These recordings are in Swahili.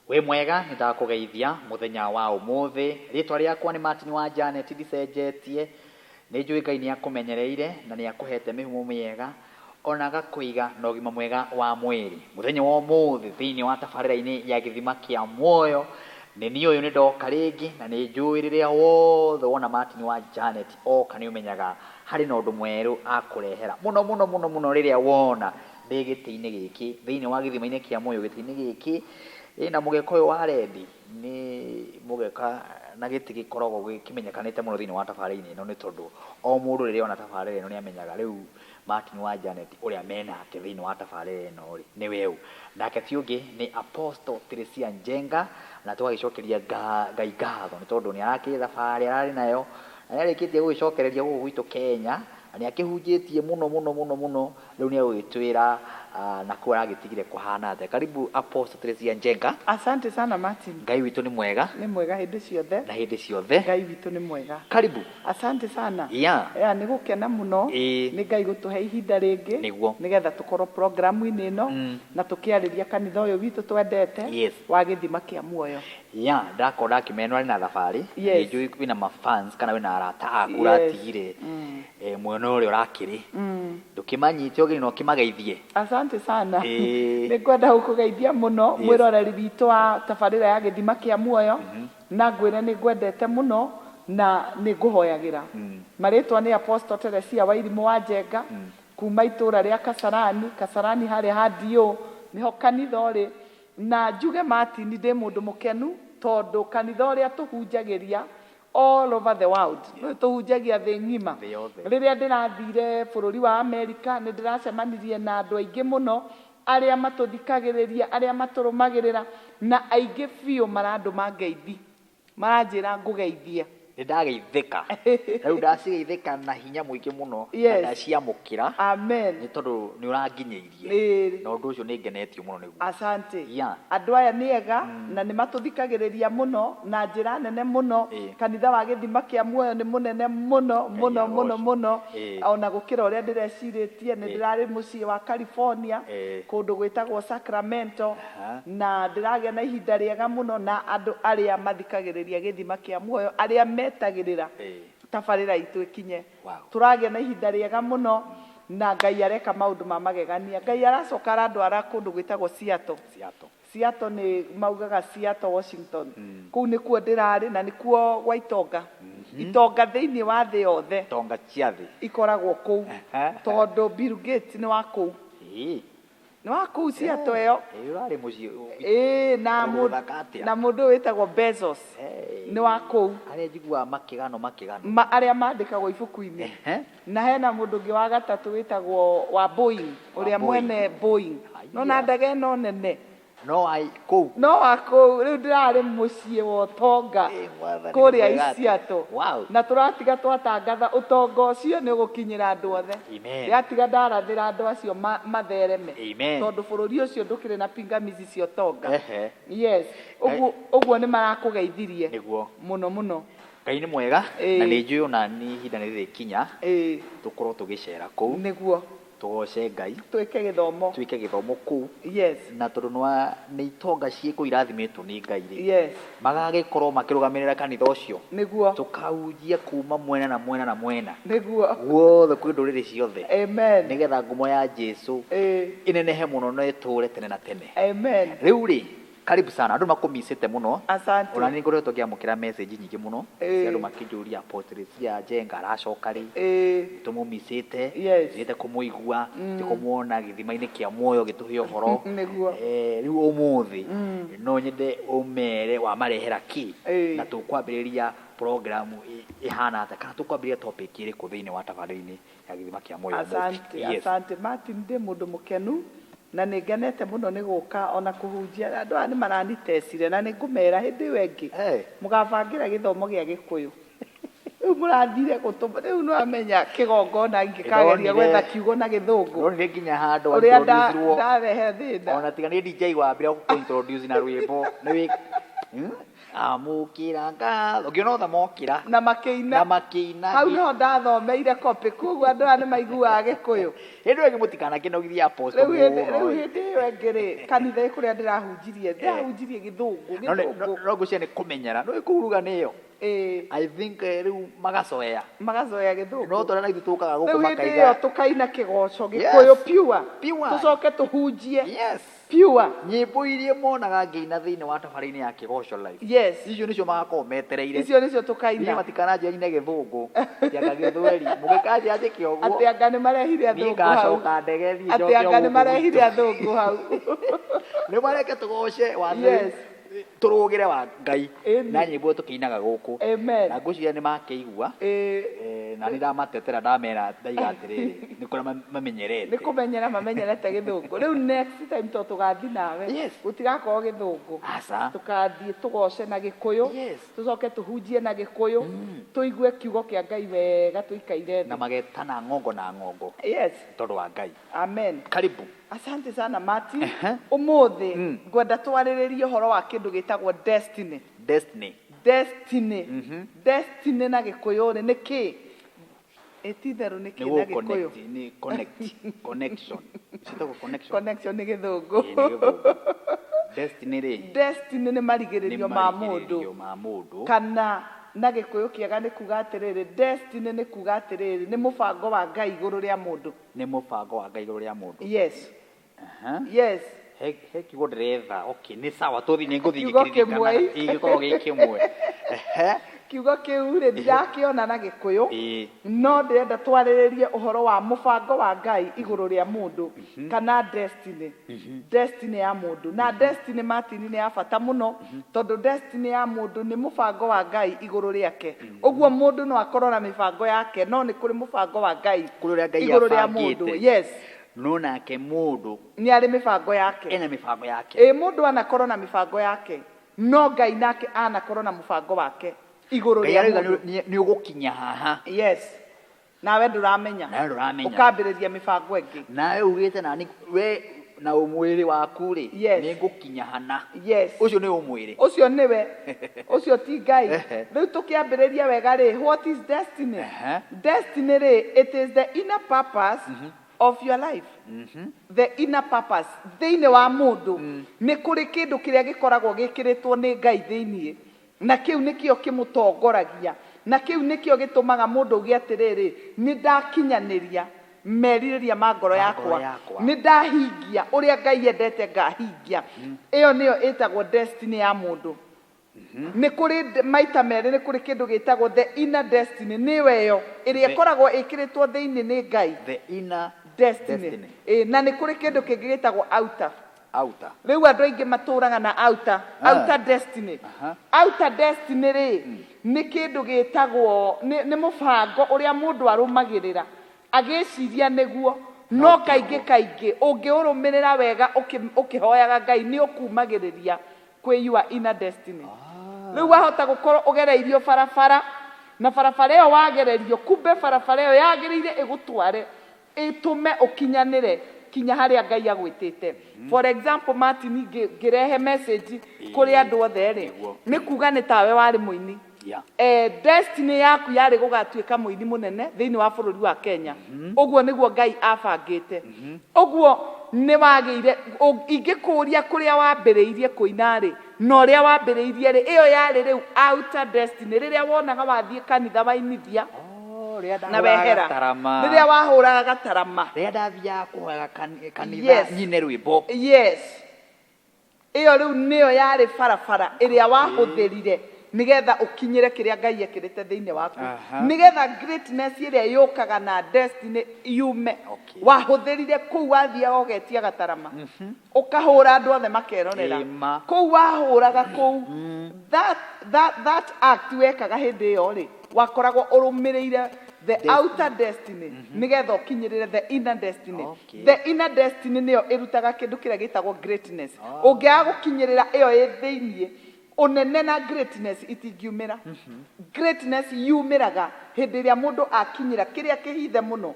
We mwega nitakugeithia muthenya wa umuthi. Ritwa riakwa ni Martin wa Janet ndicenjetie. Ni njui Ngai ni akumenyereire na ni akuhete mihumo miega ona gakuiga na ugima mwega wa mwiri. Muthenya wa umuthi thiini wa tabarira-ini ya githima kia muoyo ni ni uyu ni ndoka ringi na ni njui riria wothe wona Martin wa Janet oka ni umenyaga hari na undu mweru akurehera muno riria wona ndi giti-ini giki thiini wa githima-ini kia muoyo giti-ini giki na mugeka uyu wa rendi ni mugeka na giti gikoragwo gikimenyekanite muno thiini wa tabarira-ini ino ni tondu o mundu riria ona tabarira ino ni amenyaga riu Martin wa Janet uria menake thiini wa tabarira ino ri ni weu nake ti ungi ni Apostle Teresia Njenga na twagicokeria Ngai ngatho ni tondu ni araki thabari arari nayo na arikitie gugicokereria gugu gwitu Kenya ni akihunjitie muno riu ni agwitwira na kuwa agitigire kuhana athe. Karibu Apostle Teresia Njenga. Asante sana Martin. Ngai witu ni mwega. Ni mwega hindi ciothe. Na hindi ciothe. Ngai witu ni mwega. Karibu. Asante sana. Ya ni gukena muno. Ni Ngai gutuhe ihinda ringi. Niguo. Nigetha tukorwo programu-ini ino na tukiariria kanitha uyu witu twendete wa githima kia muoyo. Ndakora kimenwa ari na thabari. Yes. Njui wina mafans kana wina arata aku ratigire mwena uria urakiri. Ndukimanyite ugiri no kimageithie. Asante sana. Ni ngwenda gukugeithia muno mwiroreri witu wa tabarira ya githima kia muoyo na ngwire ni ngwendete muno na ni nguhoyagira. Maritwa ni Apostle Teresia wa Irimu wa Njenga kuma itura ria Kasarani hari hadio niho kanitha uri na njuge Martin ndi mundu mukenu tondu kanitha uria tuhunjagiria all over the world tuhunjagia thi ngima. Riria ndirathire bururi wa America ni ndiracemanirie na andu aingi muno aria matuthikagiriria aria maturumagirira na aingi biu marandu mangeithi maranjira ngugeithia ndageithika riu ndacigeithika na hinya mwingi muno na ndaciamukira. Amen. Ni tondu ni uranginyiirie na undu ucio ni ngenetio muno niguo. Asante. Andu aya ni ega na ni matuthikagiriria muno na njira nene muno. Kanitha wa githima kia muoyo ni munene muno ona gukira uria ndireciretie ni ndirari mucii wa California kundu gwitagwo Sacramento na ndiragia na ihinda riega muno na andu aria mathikagiriria githima kia muoyo aria metagirira tabarira itu ikinye. Turagia na ihinda riega muno na Ngai areka maundu ma magegania. Ngai aracoka andu ara kundu gwitagwo Seattle ni maugaga Seattle Washington. Kuu ni kuo ndirari na ni kuo gwa itonga. Itonga thiini wa thi yothe. Itonga cia thi ikoragwo kuu tondu Bill Gates ni wa kuu. Ni wa kuu Seattle yo. Urari mucii na mundu witagwo Bezos ni wa kuu. Aria njigua makigano aria mandikagwo ibuku-ini na hena mundu ngi wa gatatu witagwo wa Boeing uria mwene Boeing no na ndege no nene no ai kuu riu ndirari mucii wa utonga kuria Seattle. Na turatiga twatangatha utonga ucio ni ugukinyira andu othe. Yatiga ndarathira andu acio mathereme tondu bururi ucio ndukire na pingamizi cia utonga. Uguo ni marakugeithirie niguo muno. Ngai ni mwega na ni njui ona ni ihinda ni rikinya tukorwo tugicera kuu niguo tugoce Ngai twike githomo kuu na tondu ni itonga ciiko irathimitwo ni Ngai ri magagikorwo makirugamirira kanitha ucio niguo tukaunjia kuma mwena na mwena niguo guothe kwi nduriri ciothe. Amen. Nigetha ngumo ya Jesu inenehe muno na iture tene na tene. Amen. Riu ri karibu sana andu makumisite muno. Asante. Ona ni ngoretwo ngiamukira message nyingi muno cia andu makinjuria Apostle cia Njenga aracoka ri tumumisite nite kumuigua tikumuona githima-ini kia muoyo gituhe uhoro riu umuthi no nyende umere wa marehera ki na tukwambiriria programu ihana ata kana tukwambiria topic iriku thiini wa tabarira-ini ya githima kia muoyo. Asante Martin ndi mundu mukenu na ni ngenete muno ni guka ona kuhunjia andu ani maranitecire na ni ngumera hindi wengi mugabangira githomo gia Gikuyu murathire gutuma riu no amenya kigongona ngikageria gwetha kiugo na githungu no ni nginya handu introduce ndarehe thina ona tiga ni DJ wa mbere ku introduce na rwimbo ni amukira ngatho ngiona othe mokira na makiina hau no ndathomeire copy koguo andũ aya nĩ maiguaga Gĩkũyũ hĩndĩ ĩyo mũtikana kĩnogithia apostle rĩu hĩndĩ ĩyo ĩngĩ kanitha kũrĩa ndĩrahunjirie Gĩthũngũ no ngũcia nĩ kũmenyera nĩ kũruga nĩyo I think rĩu magacoya Gĩthũngũ no tũrĩa na ithuĩ tũkaga gũkũ makaiga rĩu hĩndĩ ĩyo tũkaina kĩgoco Gĩkũyũ pure tũcoke tũhunjie pure nyĩmbo iria monaga ngĩina thĩinĩ wa tabarĩra-inĩ ya Kĩgoco live yes icio nĩcio magakorwo metereire icio nĩcio tũkaina niĩ matikananjia ine Gĩthũngũ tianga Gĩthweri mũgĩkanjia njĩke ũguo atĩ anga nĩ marehire Athũngũ hau ngacoka ndege thiĩ atĩ anga nĩ marehire Athũngũ hau nĩ mareke tũgoce wathĩ tũrũgĩre wa Ngai na nyĩmbo tũkĩinaga gũkũ na ngũciria nĩ makĩigua na nĩ ndamatetera ndamera ndaiga atĩrĩrĩ nĩ kũrĩa mamenyerete nĩ kũmenyera mamenyerete Gĩthũngũ rĩu next time to tũgathiĩ nawe gũtigakorwo Gĩthũngũ tũgathiĩ tũgoce na Gĩkũyũ tũcoke tũhunjie na Gĩkũyũ tũigue kiugo kĩa Ngai wega tũikaire na magetana ng'ongo na ng'ongo tondũ wa Ngai amen karibu asante sana Mati ũmũthĩ ngwenda twarĩrĩrie ũhoro wa kĩndũ gĩtagwo destiny destiny na Gĩkũyũ nĩ kĩ etitherũ nĩ kĩ na Gĩkũyũ ni connection nĩ Gĩthũngũ destiny nĩ marigĩrĩrio ma mũndũ kana na Gĩkũyũ kĩega nĩ kuga atĩrĩrĩ destiny nĩ kuga atĩrĩrĩ nĩ mũbango wa Ngai igũrũ rĩa mũndũ nĩ mũbango wa Ngai igũrũ rĩa mũndũ yes he kiugo ndĩretha nĩ sawa tũthiĩ nĩ ngũthingĩkĩrĩria gĩkorwo gĩ kĩmwe kiugo kĩu rĩ ndirakĩona na Gĩkũyũ no ndĩrenda twarĩrĩrie ũhoro wa mũbango wa Ngai igũrũ rĩa mũndũ kana destiny ya mũndũ na destiny Martin nĩ ya bata mũno tondũ destiny ya mũndũ nĩ mũbango wa Ngai igũrũ rĩake ũguo mũndũ no akorwo na mĩbango yake no nĩ kũrĩ mũbango wa Ngai igũrũ rĩa mũndũ no nake mũndũ nĩ arĩ mĩbango yake ena mĩbango yake mũndũ anakorwo na mĩbango yake no Ngai nake anakorwo na mũbango wake igũrũ rĩa mũndũ nĩ ũgũkinya haha nawe ndũramenya ũkambĩrĩria mĩbango ĩngĩ nawe ugĩte nani we na ũmwĩrĩ waku rĩ nĩ ngũkinya hana ũcio nĩ ũmwĩrĩ ũcio nĩwe ũcio ti Ngai rĩu tũkĩambĩrĩria wega rĩ what is destiny destiny rĩ it is the inner purpose of your life the inner purpose thĩinĩ wa mũndũ nĩ kũrĩ kĩndũ kĩrĩa gĩkoragwo gĩkĩrĩtwo nĩ Ngai thĩinĩ na kĩu nĩkĩo kĩmũtongoragia na kĩu nĩkĩo gĩtũmaga mũndũ ũgĩe atĩrĩrĩ nĩ ndakinyanĩria merirĩria ma ngoro yakwa nĩ ndahingia ũrĩa Ngai endete ngahingia ĩyo nĩyo ĩtagwo destiny ya mũndũ nĩ kũrĩ maita merĩ nĩ kũrĩ kĩndũ gĩtagwo the inner destiny nĩyo ĩyo ĩrĩa ĩkoragwo ĩkĩrĩtwo thĩinĩ nĩ Ngai the inner destiny na nĩ kũrĩ kĩndũ kĩngĩ gĩtagwo outer rĩu andũ aingĩ matũraga na outer destiny outer destiny rĩ nĩ kĩndũ gĩtagwo nĩ mũbango ũrĩa mũndũ arũmagĩrĩra agĩciria nĩguo no kaingĩ ũngĩũrũmĩrĩra wega ũkĩhoyaga Ngai nĩ ũkumagĩrĩria kwĩ your inner destiny rĩu wahota gũkorwo ũgereirio barabara na barabara ĩyo wagererio kumbe barabara ĩyo yagĩrĩire ĩgũtware ĩtũme ũkinyanĩre kinya harĩa Ngai agwĩtĩte for example Martin ngĩrehe message kũrĩ andũ othe rĩ nĩ kuga nĩ tawe warĩ mũini destiny yaku yarĩ gũgatuĩka mũini mũnene thĩinĩ wa bũrũri wa Kenya ũguo nĩguo Ngai abangĩte ũguo nĩ wagĩire ingĩkũria kũrĩa wambĩrĩirie kũina rĩ na ũrĩa wambĩrĩirie rĩ ĩyo yarĩ rĩu outer destiny rĩrĩa wonaga wathiĩ kanitha wainithia na wehera rĩrĩa wahũraga gatarama rĩrĩa ndathiaga kũhoyaga kanitha nyine rwĩmbo ĩyo rĩu nĩyo yarĩ barabara ĩrĩa wahũthĩrire nigetha ũkinyĩre kĩrĩa Ngai ekĩrĩte thĩinĩ waku nigetha greatness ĩrĩa yũkaga na destiny yume wahũthĩrire kũu wathiaga ũgetia gatarama ũkahũra andũ othe makerorera kũu wahũraga kũu that act wekaga hĩndĩ ĩyo rĩ wakoragwo ũrũmĩrĩire the outer destiny nigetha ũkinyĩrĩre the inner destiny the inner destiny nĩyo ĩrutaga kĩndũ kĩrĩa gĩtagwo greatness ũngĩaga gũkinyĩrĩra ĩyo ĩ thĩinĩ unene na greatness itingiumĩra greatness yumĩraga hĩndĩ ĩrĩa mũndũ akinyĩra kĩrĩa kĩhithe mũno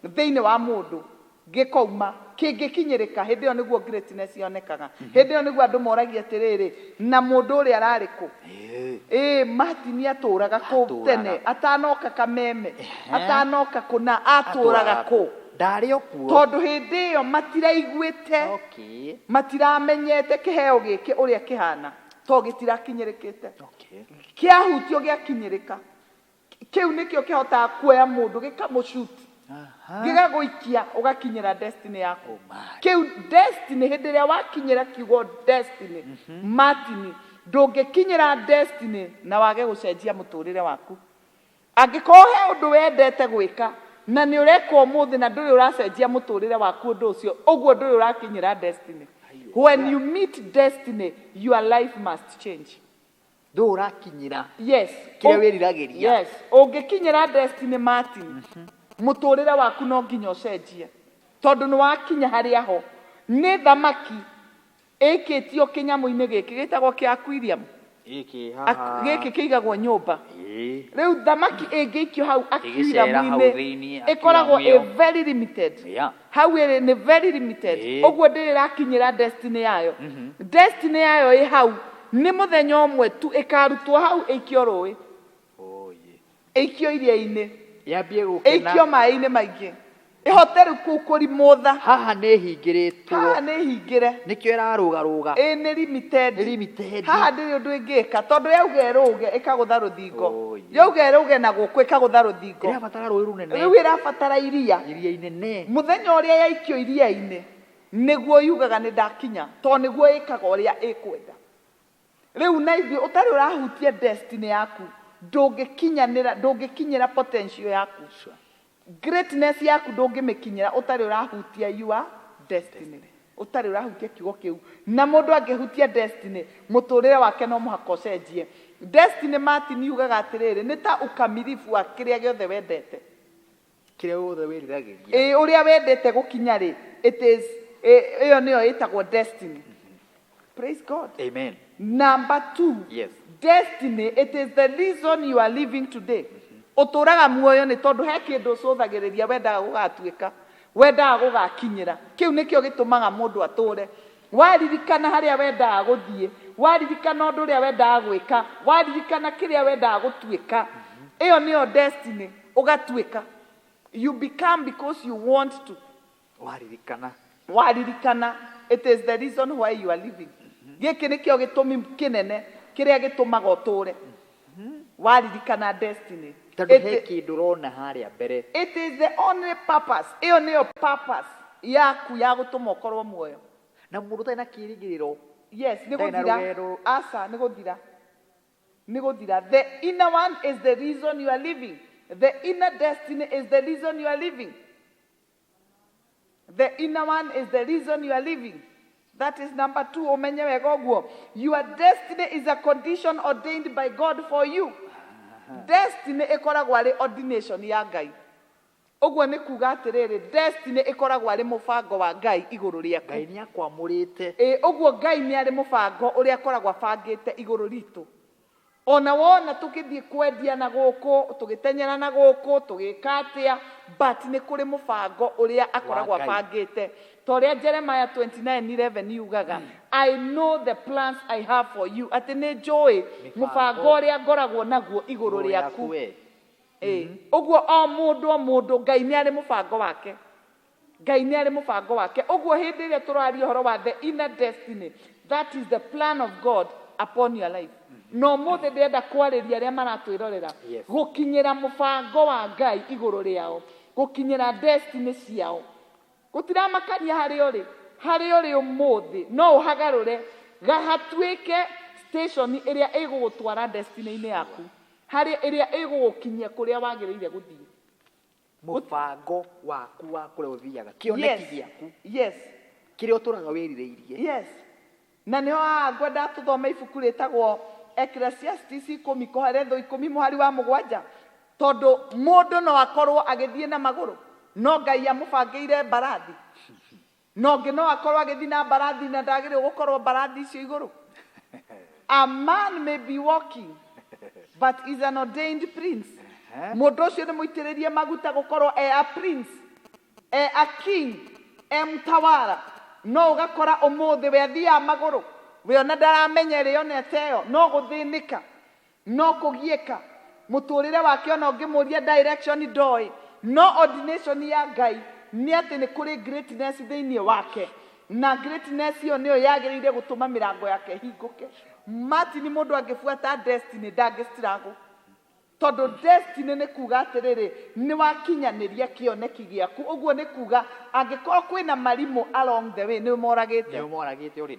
thĩinĩ wa mũndũ gĩkouma kĩngĩkinyĩrĩka hĩndĩ ĩyo nĩguo greatness yonekaga hĩndĩ ĩyo nĩguo andũ moragia atĩrĩrĩ na mũndũ ũrĩa ararĩ kũ Martin atũraga kũ tene atanoka Kameme atanoka kũna atũraga kũ ndarĩ okuo tondũ hĩndĩ ĩyo matiraiguĩte matiramenyete kĩheo gĩkĩ ũrĩa kĩhana to gĩtirakinyĩrĩkĩte kĩahutio gĩakinyĩrĩka kĩu nĩkĩo kĩhotaga kuoya mũndũ gĩkamũshuti gĩgagũikia ũgakinyĩra destiny yaku kĩu destiny hĩndĩ ĩrĩa wakinyĩra kiugo destiny Martin ndũngĩkinyĩra destiny na wage gũcenjia mũtũrĩre waku angĩkorwo he ũndũ wendete gwĩka na nĩ ũreka ũmũthĩ na ndũrĩ ũracenjia mũtũrĩre waku ũndũ ũcio ũguo ndũrĩ ũrakinyĩra destiny when you meet destiny your life must change ndũrĩ ũrakinyĩra yes kĩrĩa wĩriragĩria yes ũngĩkinyĩra destiny Martin mũtũrĩre waku no nginya ũcenjie tondũ nĩ wakinya harĩa ho nĩ thamaki ĩkĩtio kĩnyamũ-inĩ gĩkĩ gĩtagwo kĩa aquarium gĩkĩ kĩigagwo nyũmba rĩu thamaki ĩngĩikio hau aquarium-inĩ ĩkoragwo very limited hau ĩrĩ nĩ very limited ũguo ndĩrĩ ĩrakinyĩra destiny yayo destiny yayo ĩ hau nĩ mũthenya ũmwe tu ĩkarutwo hau ĩikio rũĩ ĩikio iria-inĩ ĩikio maĩ-inĩ maingĩ ihote rĩu kũu kũrimũtha haha nĩ hingĩrĩtwo haha nĩ hingĩre nĩkĩo ĩrarũgarũga nĩ limited haha ndĩrĩ ũndũ ĩngĩka tondũ yauga ĩrũge ĩkagũtha rũthingo yauga ĩrũge na gũkũ ĩkagũtha rũthingo ĩrabatara rũĩ rũnene rĩu ĩrabatara iria inene mũthenya ũrĩa yaikio iria-inĩ nĩguo yugaga nĩ ndakinya tondũ nĩguo ĩkaga ũrĩa ĩkwenda rĩu na ithuĩ ũtarĩ ũrahutia destiny yaku ndũngĩkinyĩra potential yaku greatness yaku ndũngĩmĩkinyĩra ũtarĩ ũrahutia your destiny ũtarĩ ũrahutia kiugo kĩu na mũndũ angĩhutia destiny mũtũrĩre wake no mũhaka ũcenjie destiny Martin yugaga atĩrĩrĩ nĩ ta ukamilifu wa kĩrĩa gĩothe wendete kĩrĩa wothe wĩriragĩria ũrĩa wendete gũkinya rĩ it is ĩyo nĩyo ĩtagwo destiny praise God amen number 2 yes destiny it is the reason you are living today ũtũraga muoyo nĩ tondũ he kĩndũ ũcũthagĩrĩria wendaga gũgatuĩka wendaga gũgakinyĩra kĩu nĩkĩo gĩtũmaga mũndũ atũre waririkana harĩa wendaga gũthiĩ waririkana ũndũ ũrĩa wendaga gwĩka waririkana kĩrĩa wendaga gũtuĩka ĩyo nĩyo destiny ũgatuĩka you become because you want to waririkana it is the reason why you are living gĩkĩ nĩkĩo gĩtũmi kĩnene kĩrĩa gĩtũmaga ũtũre waririkana destiny tondũ he kĩndũ ũrona harĩa mbere it is the only purpose ĩyo nĩyo purpose yaku ya gũtũma ũkorwo muoyo na mũndũ ũtarĩ na kĩĩrĩgĩrĩro yes nĩ gũthira aca nĩ gũthira the inner one is the reason you are living the inner destiny is the reason you are living the inner one is the reason you are living that is number 2 umenye wega ũguo your destiny is a condition ordained by God for you destiny ĩkoragwo arĩ ordination ya Ngai ũguo nĩ kuga atĩrĩrĩ destiny ĩkoragwo arĩ mũbango wa Ngai igũrũ rĩaku Ngai nĩ akwamũrĩte ũguo Ngai nĩ arĩ mũbango ũrĩa akoragwo abangĩte igũrũ ritũ ona wona tũgĩthiĩ kwendia na gũkũ tũgĩtenyera na gũkũ tũgĩka atĩa but nĩ kũrĩ mũbango ũrĩa akoragwo abangĩte torĩa Jeremiah 29:11 yugaga I know the plans I have for you atĩ nĩ njũĩ mũbango ũrĩa ngoragwo naguo igũrũ rĩaku ũguo o mũndũ Ngai nĩ arĩ mũbango wake ũguo hĩndĩ ĩrĩa tũraria ũhoro wa the inner destiny that is the plan of God upon your life no mũthĩ ndĩrenda kwarĩria arĩa maratwĩrorera gũkinyĩra mũbango wa Ngai igũrũ rĩao gũkinyĩra destiny ciao gũtiramakania harĩ ũrĩ ũmũthĩ no ũhagarũre gahatuĩke station ĩrĩa ĩgũgũtwara destiny-inĩ yaku harĩ ĩrĩa ĩgũgũkinyia kũrĩa wagĩrĩire gũthiĩ mũbango waku wa kũrĩa ũthiaga kĩoneki gĩaku kĩrĩa ũtũraga wĩrirĩirie na nĩho ngwenda tũthome ibuku rĩtagwo Ecclesiastes 10:10 mũhari wa 7 tondũ mũndũ no akorwo agĩthiĩ na magũrũ no Ngai amũbangĩire mbarathi no ngĩ no akorwo agĩthiĩ na mbarathi na ndagĩrĩirwo gũkorwo mbarathi icio igũrũ a man may be walking but is an ordained prince mũndũ ũcio nĩ mũitĩrĩrie maguta gũkorwo a prince a king Mtawara no ugakora umuthi we athia maguru we ona ndaramenyere onete yo no guthinika no kugieka muturire wake ona ungimuria direction doi no ordination ya Ngai ni ati ni kuri greatness thiini wake na greatness yo niyo yagirire gutuma mirango yake hinguke. Martin mundu angifuata destiny ndangistirago tondu destiny ni kuga atiriri ni wakinyaniria kioneki giaku uguo ni kuga angikorwo kwina marimu along the way ni moragite already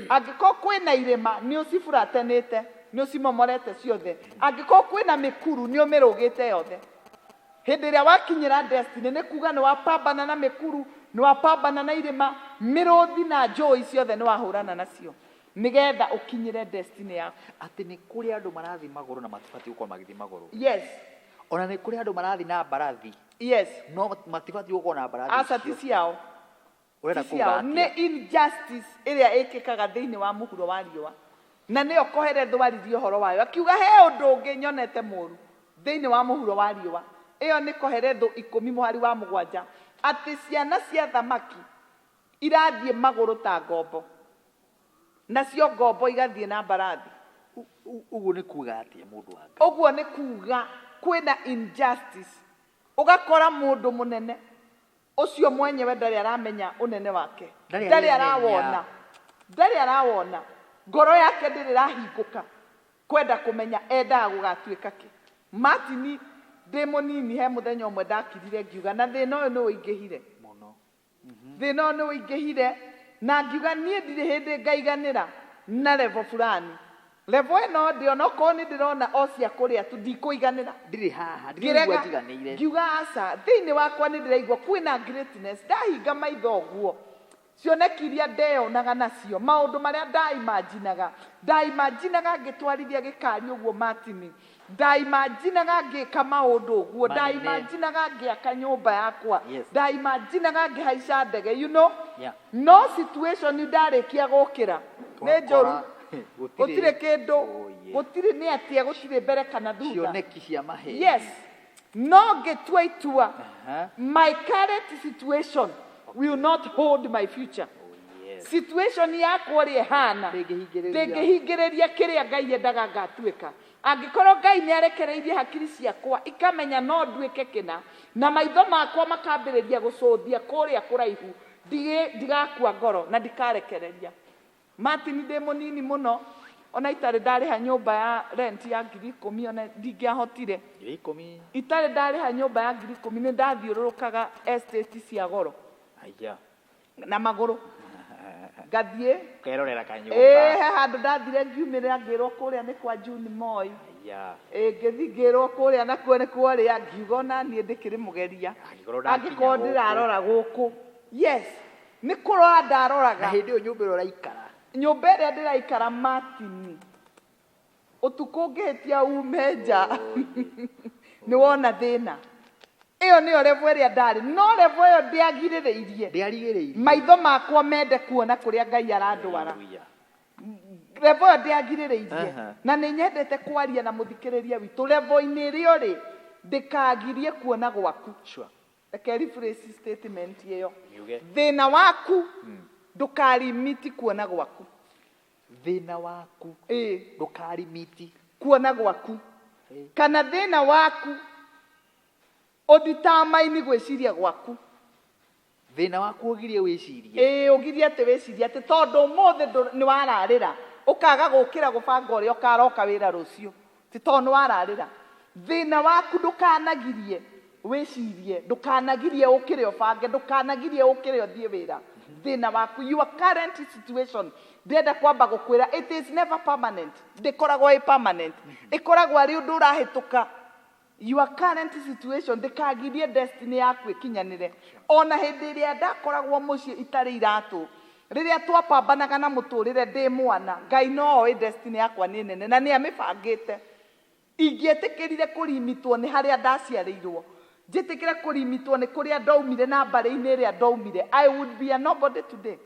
angikorwo kwina irima ni ucifuratanite ni ucimomorete ciothe angikorwo kwina mikuru ni umirugite yothe. Hindi iria wakinyira destiny ni kuga ni wapambana na mikuru ni wapambana na irima miruthi na njui ciothe ni wahurana nacio nigetha ukinyire destiny yaku. Ati ni kuri andu marathi maguru na matibati uko magithi maguru. Yes. Ona ni kuri andu marathi na mbarathi. Yes. No matibati uko na mbarathi. Asati ciao. Urenda kuga ni injustice iria ikikaga thiini wa muhuro wa riua na niyo kohere thwaririe horo wayo akiuga he undu ungi nyonete muru thiini wa muhuro wa riua iyo ni kohere 10:7 ati ciana cia thamaki irathie maguru ta ngombo nacio ngombo igathie na mbarathi. Uguo ni kuga atia mundu wanga uguo ni kuga kwina injustice ugakora mundu munene ucio mwenyewe ndari aramenya unene wake ndari arawona ngoro yake ndirirahinguka kwenda kumenya endaga gugatuika ki. Martin ndi munini he muthenya umwe ndakirire ngiuga na thina uyu ni uingihire muno thina uyu ni uingihire na ngiuga nie ndiri hindi ngaiganira na level fulani level ino ndio no ko ni ndirona o cia kuria tu ndikuiganira ndiri haha ndirigwa tiganire ngiuga aca thiini wakwa ni ndiraigua kwina greatness ndahinga maitho guo cionekiria ndeyonaga nacio maundu maria ndaimaginaga ngitwarithia gikari uguo Martin ndaimaginaga ngika maundu uguo ndaimaginaga ngiaka nyumba yakwa ndaimaginaga ngihaica ndege you know no situation ndarikia gukira ni njoru gutire kindu gutire ni atia gutire mbere kana thutha cioneki cia mahe. Yes no ngitua itua my current situation will not hold my future. Situation yakwa ri hana ndingihingiriria kiria Ngai endaga ngatuika angikorwo Ngai ni arekereirie hakiri ciakwa ikamenya no nduike kina na maitho makwa makambiriria gucuthia kuria kuraihu ndigakua ngoro na ndikarekereria. Martin ndi munini muno ona itari ndariha nyumba ya rent ya 10,000 ona ndingiahotire 10,000 itari ndariha nyumba ya 10,000 ni ndathiururukaga estate cia goro aya na maguru gathie kerorera kanyumba handu ndathire ngiumirira ngirwo kuria ni kwa June Moi aya ngithingirwo kuria na kuo ni kuoria ngiuga na nie ndikiri mugeria angikorwo ndirarora guku. Yes ni kurora ndaroraga na hindi uyu nyumba uraikara nyumba iria ndiraikara Martin utuku ngihitia umenja ni wona thina iyo niyo level iria ndari no level iyo ndiagiririirie maitho makwa mende kuona kuria Ngai arandwara level iyo ndiagiririirie na ni nyendete kwaria na muthikiriria witu level ini irio ri ndikagirie kuona gwaku. Reke rephrase statement iyo thina waku ndukarimiti kuona gwaku thina waku ndukarimiti kuona gwaku kana thina waku uditamaini gwiciria gwaku thina waku ugirie wicirie ugirie ati wicirie ati tondu muthe ni wararira ukaga gukira gubanga uria ukaroka wira rucio ti tondu wararira thina waku ndukanagirie wicirie ndukanagirie ukire ubange ndukanagirie ukire uthie wira thina waku your current situation ndenda kwamba gukwira it is never permanent ndikoragwo i permanent ikoragwo ari undu urahituka. Your current situation ndikagirie destiny yaku ikinyanire ona hindi iria ndakoragwo mucie itari iratu riria twapambanaga na muturire ndi mwana Ngai no oe destiny yakwa ni nene na ni amibangite ingietikirire kurimitwo ni haria ndaciarirwo njitikire kurimitwo ni kuria ndaumire na mbari-ini iria ndaumire I would be a nobody today.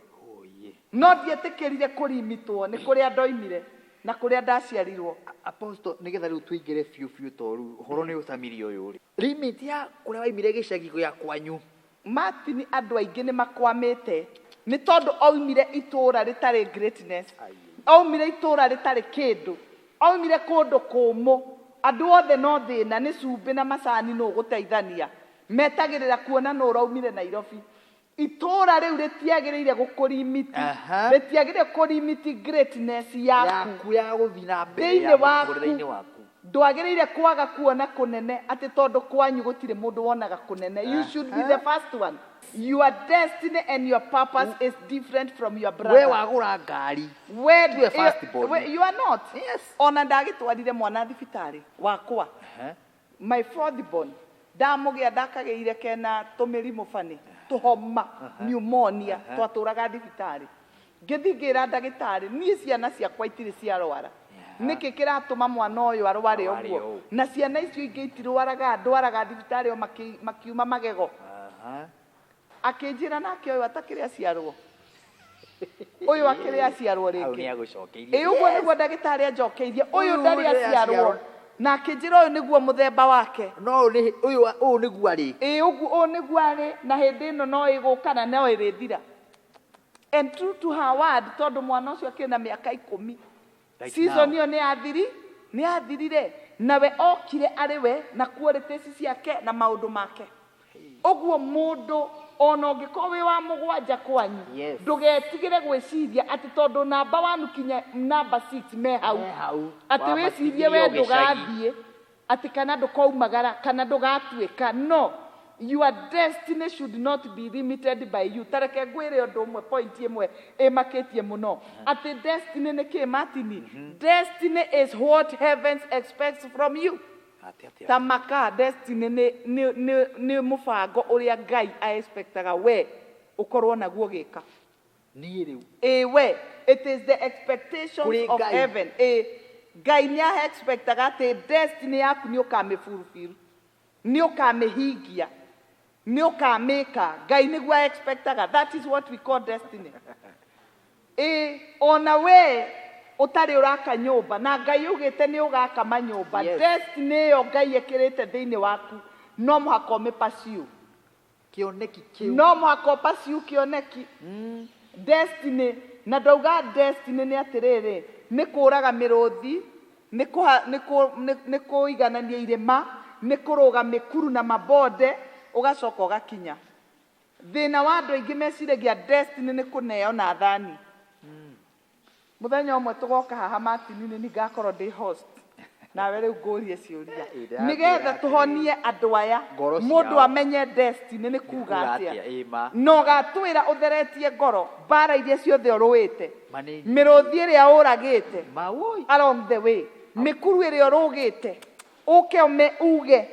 No ndietikirire kurimitwo ni kuria ndaumire na kuria ndaciarirwo. Apostle nigetha riu tuingire fiu toru horo ni ucamirio uyu ri limit ya kuria waimire gicagi ya kwanyu Martin andũ aingĩ nĩ makwamĩte nĩ tondũ oimire itũũra rĩtarĩ greatness, oimire itũũra rĩtarĩ kĩndũ, oimire kũndũ kũmũ, andũ othe no thĩna nĩ cumbĩ na macani no gũteithania, metagĩrĩra kuona no ũraumire Nairobi. Itũũra rĩu rĩtiagĩrĩire gũkũrimiti, rĩtiagĩrĩire kũrimiti greatness yaku ya gũthiĩ na mbere thĩinĩ waku. Ndwagĩrĩire kwaga kuona kũnene atĩ tondũ kwanyu gũtirĩ mũndũ wonaga kũnene. You should be the first one. Your destiny and your purpose is different from your brother. We wagũra ngari. We first born. You are not. Yes. Ona ndagĩtwarire mwana thibitarĩ wakwa. My fourth born. Ndamũgĩa ndakagĩire kena tũmĩrimũ bani, tũhoma, pneumonia, twatũraga thibitarĩ. Ngĩthingĩra ndagĩtarĩ, niĩ ciana ciakwa itirĩ ciarwara. Nĩkĩ kĩratũma mwana ũyũ arware ũguo? Na ciana icio ingĩ itirwaraga, ndwaraga thibitarĩ o makiuma magego. Akĩnjĩra nake ũyũ atakĩrĩ aciarwo. Ũyũ akĩrĩ aciarwo rĩngĩ. Ũguo nĩguo ndagĩtarĩ anjokeirie, ũyũ ndarĩ aciarwo. Na akĩnjĩra ũyũ nĩguo mũthemba wake. No ũyũ nĩguo arĩ. Ũyũ nĩguo arĩ, na hĩndĩ ĩno no ĩgũka na no ĩrĩthira. And true to her word, tondũ mwana ũcio akĩrĩ na mĩaka 10. Season ĩyo nĩ yathirire, nawe okire arĩ we na qualities ciake na maũndũ make. Ũguo mũndũ ona ũngĩkorwo wĩ wa mũgwanja kwanyu, ndũgetigĩre gwĩciria atĩ tondũ namba 1 kinya namba 6 me hau, atĩ wĩcirie we ndũgathiĩ, atĩ kana ndũkoumagara kana ndũgatuĩka. No, your destiny should not be limited by you. Tareke ngwĩre ũndũ ũmwe, point ĩmwe ĩmakĩtie mũno, atĩ destiny nĩ kĩ Martin? Destiny is what heaven expects from you. Tamaka, destiny nĩ mũbango ũrĩa Ngai expectaga we ũkorwo naguo gĩka. Niĩ rĩu. We, it is the expectations of heaven. Ngai nĩ expectaga atĩ destiny yaku nĩ ũkamĩfulfill, nĩ ũkamĩhingia, nĩ ũkamĩka. Ngai nĩguo expectaga. That is what we call destiny. Ona we ũtarĩ ũraka nyũmba na Ngai ugĩte nĩ ũgaka manyũmba, destiny ĩyo Ngai ĩkĩrĩte thĩinĩ waku no mũhaka ũmĩpursue. Kĩoneki kĩu. No mũhaka ũpursue kĩoneki. Destiny, na ndauga destiny nĩ atĩrĩrĩ, nĩ kũraga mĩrũthi, nĩ kũiganania irĩma, nĩ kũrũga mĩkuru na mabonde, ũgacoka ũgakinya. Thĩna wa andũ aingĩ meciragia destiny nĩ kũneo na thani. Mũthenya ũmwe tũgoka haha Martin nĩ ngakorwo ndĩ host. Nawe rĩu ngũrie ciũria. Nĩgetha tũhonie andũ aya, mũndũ amenye destiny nĩ kuuga atĩa. No gatwĩra ũtheretie ngoro, mbara iria ciothe ũrũĩte, mĩrũthi ĩrĩa ũragĩte along the way, mĩkuru ĩrĩa ũrũgĩte, ũke uge.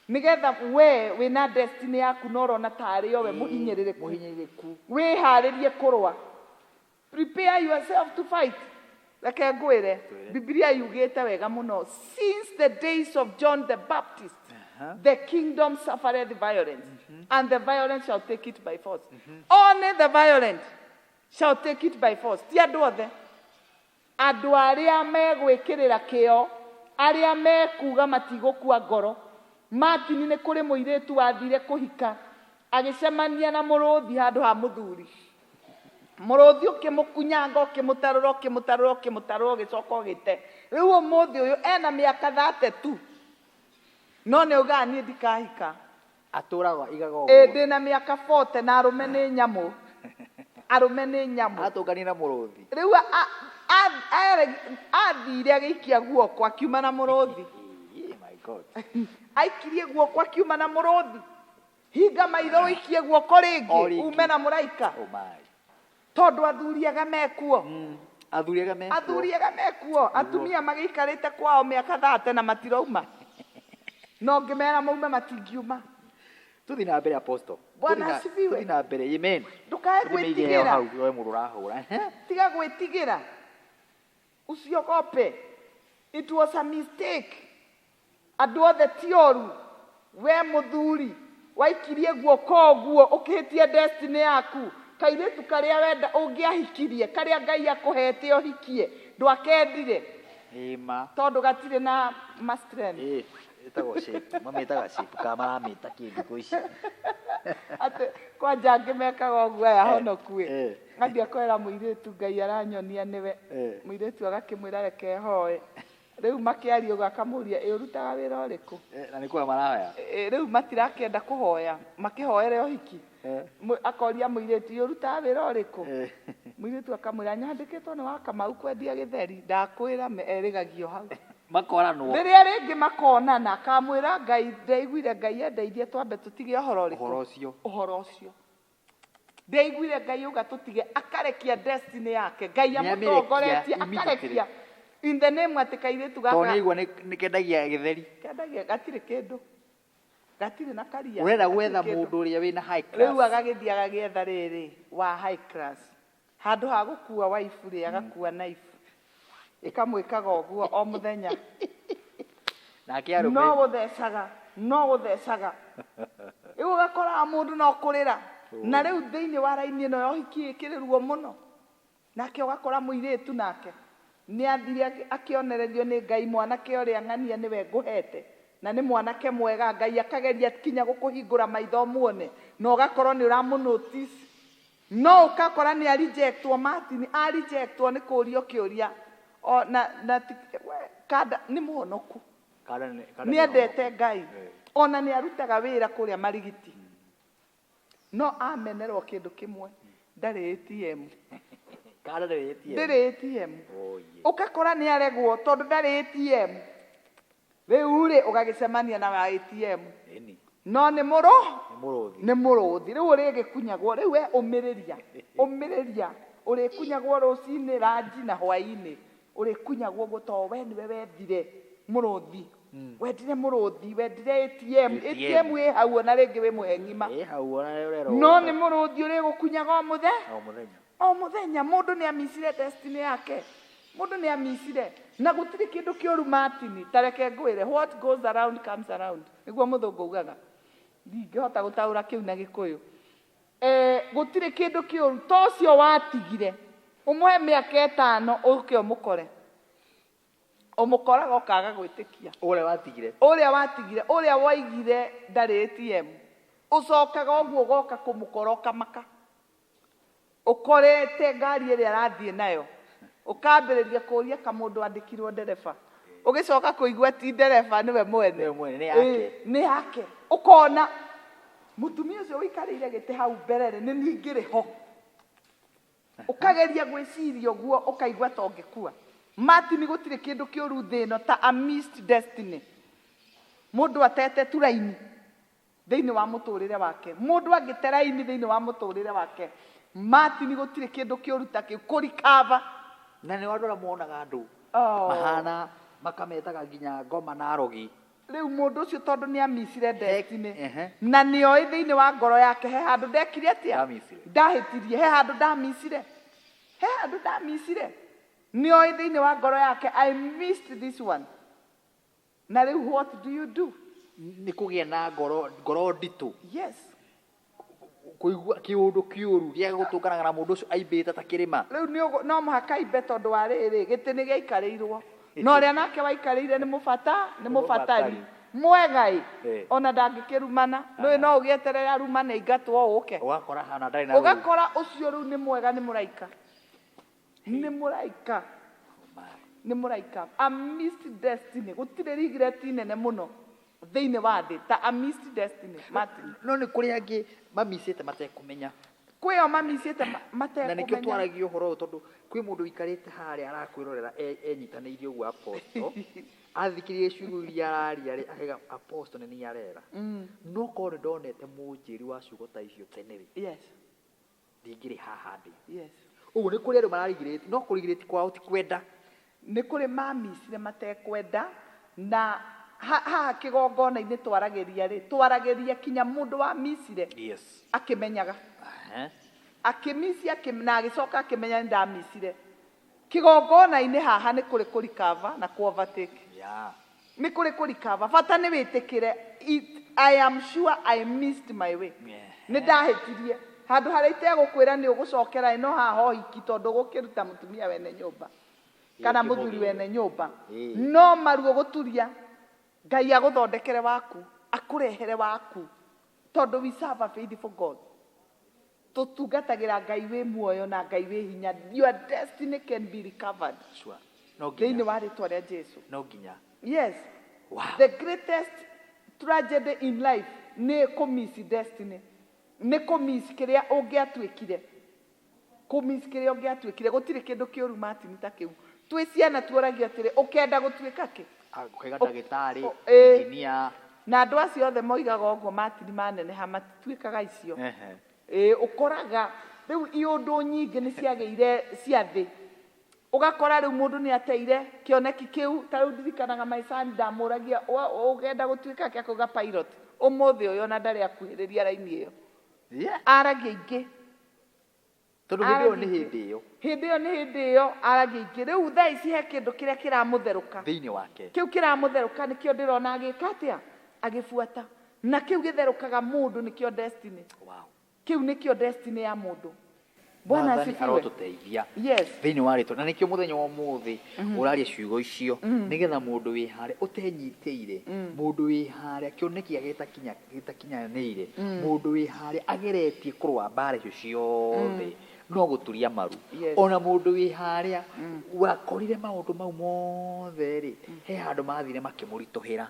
Nĩgetha we wĩna destiny yaku no ũrona tarĩ o we mũhinyĩrĩrĩku, wĩharĩrie kũrũa. Prepare yourself to fight. Reke ngwĩre, Biblia yugĩte wega mũno, since the days of John the Baptist, the kingdom suffered violence, and the violence shall take it by force. Only the violent shall take it by force. Ti andũ othe. Andũ arĩa megwĩkĩrĩra kĩo, arĩa mekuga matigũkua ngoro. Martin nĩ kũrĩ mũirĩtu wathire kũhika, agĩcemania na mũrũthi handũ ha mũthuri. Mũrũthi ũkĩmũkunyanga, ũkĩmũtarũra ũgĩcoka ũgĩte. Rĩu ũmũthĩ ũyũ ena mĩaka 32, no nĩ uga niĩ ndikahika. Atũraga igaga ũguo. Ndĩna mĩaka 40 na arũme nĩ nyamũ. Arũme nĩ nyamũ. Atũngani na mũrũthi. Rĩu athire agĩikia guoko akiuma na mũrũthi. My God. Aikirie guoko akiuma na mũrũthi. Hinga maitho ũikie guoko rĩngĩ ume na mũraika. Oh my. Tondũ athuriaga mekuo. Athuriaga mekuo. Atumia magĩikarĩte kwao mĩaka 30 na matirauma. No ngĩmera maume matingiuma. Tuthi na mbere apostle. Bwana asifiwe. Tuthi na mbere. Amen. Ndũkae gwĩtigĩra. Hau we mũndũ ũrahũra. Tiga gwĩtigĩra. Usiogope. It was a mistake. Andũ othe ti oru. We mũthuri waikirie guoko ũguo ũkĩhĩtia destiny yaku. Kairĩtu karĩa wenda ũngĩahikirie, karĩa Ngai akũhete ũhikie, ndwakendire. Tondũ gatirĩ na mastrength. Ĩtagwo shape. Mamĩtaga shape, kama maramĩta kĩndũ ici. ate kwanja ngimekaga ũguo aya honoku ngathiĩ kwera mũirĩtu Ngai aranyonia nĩwe mũirĩtu agakĩmwĩra reke hoe rĩu makĩaria ũguo akamũria ũrutaga wĩra ũrĩkũ na nĩ kwa marahoya rĩu matirakĩenda kũhoya makĩhoere ũhiki akoria mũirĩtu ũrutaga wĩra ũrĩkũ mũirĩtu akamwĩra nyandĩkĩtwo nĩ wa Kamau kwendia gĩtheri ndakwĩra erĩgagio hau makoranwo rĩrĩa rĩngĩ makonana akamwĩra Ngai ndaiguire Ngai endeithie twambe tũtige ũhoro ũrĩkũ ũhoro ũcio ndaiguire Ngai uga tũtige akarekia destiny yake Ngai amũtongoretie akarekia in the name ati kairĩtu gaka tondũ nĩiguo nĩ kendagia gĩtheri kendagia gatirĩ kĩndũ gatirĩ na karia ũrenda gwetha mũndũ ũrĩa wĩna high class rĩu agagĩthiĩ agagĩetha rĩrĩ wa high class handũ ha gũkua waifu rĩ agakua knife ikamwĩkaga ũguo o mũthenya nake arũme no gũthecaga rĩu ũgakoraga mũndũ no kũrĩra na rĩu thĩinĩ wa raini ĩno ya ũhiki ĩkĩrĩrwo mũno nake ũgakora mũirĩtu nake nĩ athire akĩonererio nĩ Ngai mwanake ũrĩa ng'ania nĩwe ngũhete na nĩ mwanake mwega Ngai akageria kinya gũkũhingũra maitho muone na ũgakorwo nĩ ũramũnotice no ũgakora nĩ rejectwo Martin rejectwo nĩ kũũrio kĩũria na kada nĩ mũhonoku nĩ endete Ngai ona nĩ arutaga wĩra kũrĩa Marigiti no amenerwo kĩndũ kĩmwe ndarĩ ATM ndarĩ ATM ũgakora nĩ aregwo tondũ ndarĩ ATM rĩu rĩ ũgagĩcemania na ATM no nĩ mũrũthi rĩu ũrĩgĩkunyagwo rĩu we ũmĩrĩria ũrĩkunyagwo rũcinĩ ranji na hwaĩ-inĩ ũrĩkunyagwo gũtoo we nĩwe wendire mũrũthi wendire mũrũthi wendire ATM ĩ hau ona rĩngĩ wĩ mũhe ng'ima no nĩ mũrũthi ũrĩgũkunyaga o mũthenya mũndũ nĩ amicire destiny yake mũndũ nĩ amicire na gũtirĩ kĩndũ kĩũru Martin tareke ngwĩre what goes around comes around nĩguo mũthũngũ ugaga ndingĩhota gũtaũra kĩu na Gĩkũyũ gũtirĩ kĩndũ kĩũru to ũcio watigire ũmũhe mĩaka 5 ũke ũmũkoraga ũkaga gwĩtĩkia ũrĩa watigire ũrĩa waigire ndarĩ ATM ũcokaga ũguo ũgoka kũmũkora ũkamaka ũkorete ngari ĩrĩa arathiĩ nayo ũkambĩrĩria kũũria kamũndũ andĩkirwo ndereba ũgĩcoka kũigua ti ndereba nĩwe mwene nĩ yake ũkona mũtumia ũcio ũikarĩire gĩtĩ hau mbere nĩ niĩ ngĩrĩ ho ũkageria gwĩciria ũguo ũkaigua ta ũngĩkua Martin gũtirĩ kĩndũ kĩũru thĩ ĩno ta a missed destiny mũndũ atete tu raini thĩinĩ wa mũtũrĩre wake mũndũ agĩte raini thĩinĩ wa mũtũrĩre wake Martin gũtirĩ kĩndũ kĩũru ta kĩu kũrikava na nĩ andũ arĩa monaga andũ mahana makametaga nginya ngoma na arogi rĩu mũndũ ũcio tondũ nĩ amicire destiny na nĩoĩ thĩinĩ wa ngoro yake he handũ ndekire atĩa ndahĩtirie he handũ ndamicire nĩoĩ thĩinĩ wa ngoro yake I missed this one na rĩu what do you do nĩ kũgĩa na ngoro nditũ yes kũigua kĩũndũ kĩũru gĩa gũtũnganaga na mũndũ ũcio aimbĩte ta kĩrĩma rĩu no mũhaka imbe tondũ wa rĩrĩ gĩtĩ nĩ gĩaikarĩirwo no ũrĩa nake waikarĩire nĩ mũbatari mwega ona ndangĩkĩrumana nĩũĩ no ũgĩeterere arumane ingatwo ũke ũgakora ũcio rĩu nĩ mwega nĩ mũraika a missed destiny gũtirĩ regret nene mũno thĩinĩ wa thĩ ta a missed destiny Martin no nĩ kũrĩ angĩ mamicĩte matekũmenya kwĩo mamicĩte matekũmenya na nĩkĩo twaragia ũhoro ũyũ tondũ kwĩ mũndũ ũikarĩte harĩa arakwĩrorera enyitanĩirie ũguo aposto athikĩrĩrie ciugo iria araria akaiga aposto nĩ niĩ arera no korwo ndonete mũnjĩri wa ciugo ta icio tene rĩ ndingĩrĩ haha ndĩ ũguo nĩ kũrĩ andũ mararigĩrĩti no kũrigĩrĩti kwao ti kwenda nĩ kũrĩ mamicire matekwenda na haha kĩgongona-inĩ twaragĩria kinya mũndũ wa micire akĩmenyaga akĩmisia na agĩcoka akĩmenya nĩ ndamicire kĩgongona-inĩ haha nĩ kũrĩ kũrikava na overtake nĩ kũrĩ kũrikava bata nĩ wĩtĩkĩre I am sure I missed my way nĩ ndahĩtirie handũ harĩa itegũkwĩra nĩ ũgũcokera no haha ũhiki tondũ gũkĩruta mũtumia wene nyũmba kana mũthuri wene nyũmba no maruo gũturia Ngai agũthondekere waku akũrehere waku tondu we serve a faithful God. Tutungatagira Ngai wi muoyo na Ngai wi hinya. Your destiny can be recovered. Sure. No Thĩinĩ ginya. wa rĩtwa rĩa Jesu. No ginya. Yes. Wow. The greatest tragedy in life nĩ kũmiss destiny. Nĩ kũmiss kĩrĩa ũngĩatuĩkire. Kũmiss kĩrĩa ũngĩatuĩkire. Gũtirĩ kĩndũ kĩũru Martin ta kĩu. Twĩ ciana tuoragio atĩrĩ ũkenda gũtuĩka kĩ? Kũiga ndagĩtarĩ, engineer. Na andũ acio othe moigaga ũguo Martin maneneha matituĩkaga icio. Ũkoraga rĩu iũndũ nyingĩ nĩ ciagĩire cia thĩ. Ugakora rĩu mũndũ nĩ ateire kĩoneki kĩu, ta rĩu ndirikanaga maicani ndamũragia ũgenda gũtuĩka kĩ akauga pilot. Ũmũthĩ ũyũ ona ndarĩ akuhĩrĩria raini ĩyo. Aragia ingĩ. Tondũ hĩndĩ ĩyo nĩ hĩndĩ ĩyo. Hĩndĩ ĩyo nĩ hĩndĩ ĩyo aragia ingĩ. Rĩu thaa ici he kĩndũ kĩrĩa kĩramũtherũka. Thĩinĩ wake. Kĩu kĩramũtherũka nĩkĩo ndĩrona agĩka atĩa? Agĩbuata. Na kĩu gĩtherũkaga mũndũ nĩkĩo destiny. Wow. Kĩu nĩkĩo destiny ya mũndũ. Bwana asifiwe. Arotuteithia. Yes. Thĩinĩ wa rĩtwa. Na nĩkĩo mũthenya wa ũmũthĩ ũraria ciugo icio nĩgetha mũndũ wĩ harĩa ũtenyitĩire, mũndũ wĩ harĩa kĩoneki gĩtakinyanĩire, mũndũ wĩ harĩa ageretie kũrũa mbara icio ciothe no gũturia maru. Ona mũndũ wĩ harĩa wakorire maũndũ mau mothe rĩ, he handũ mathire makĩmũritũhĩra.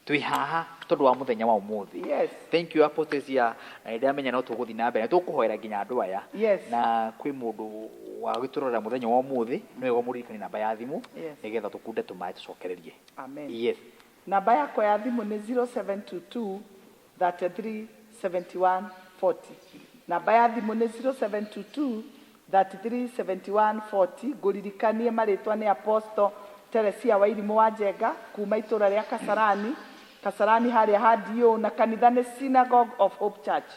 Twi haha tondu wa muthenya wa umuthi. Yes. Thank you Apothesia. Na ndamenya no tuguthi na mbere tukuhoera nginya andu aya. Yes. Na kwi mundu wa gwiturora muthenya wa umuthi no ego muririkani namba ya thimu nigetha tukunde tumae tucokererie. Amen. Yes. Namba yako ya thimu ni 0722 33 71 40. Namba ya thimu ni 0722 33 71 40. Nguririkanie maritwa ni Apostle Teresia Wairimu wa Njenga kuma itura ria Kasarani. Kasarani haria hadio na kanitha ni Synagogue of Hope Church.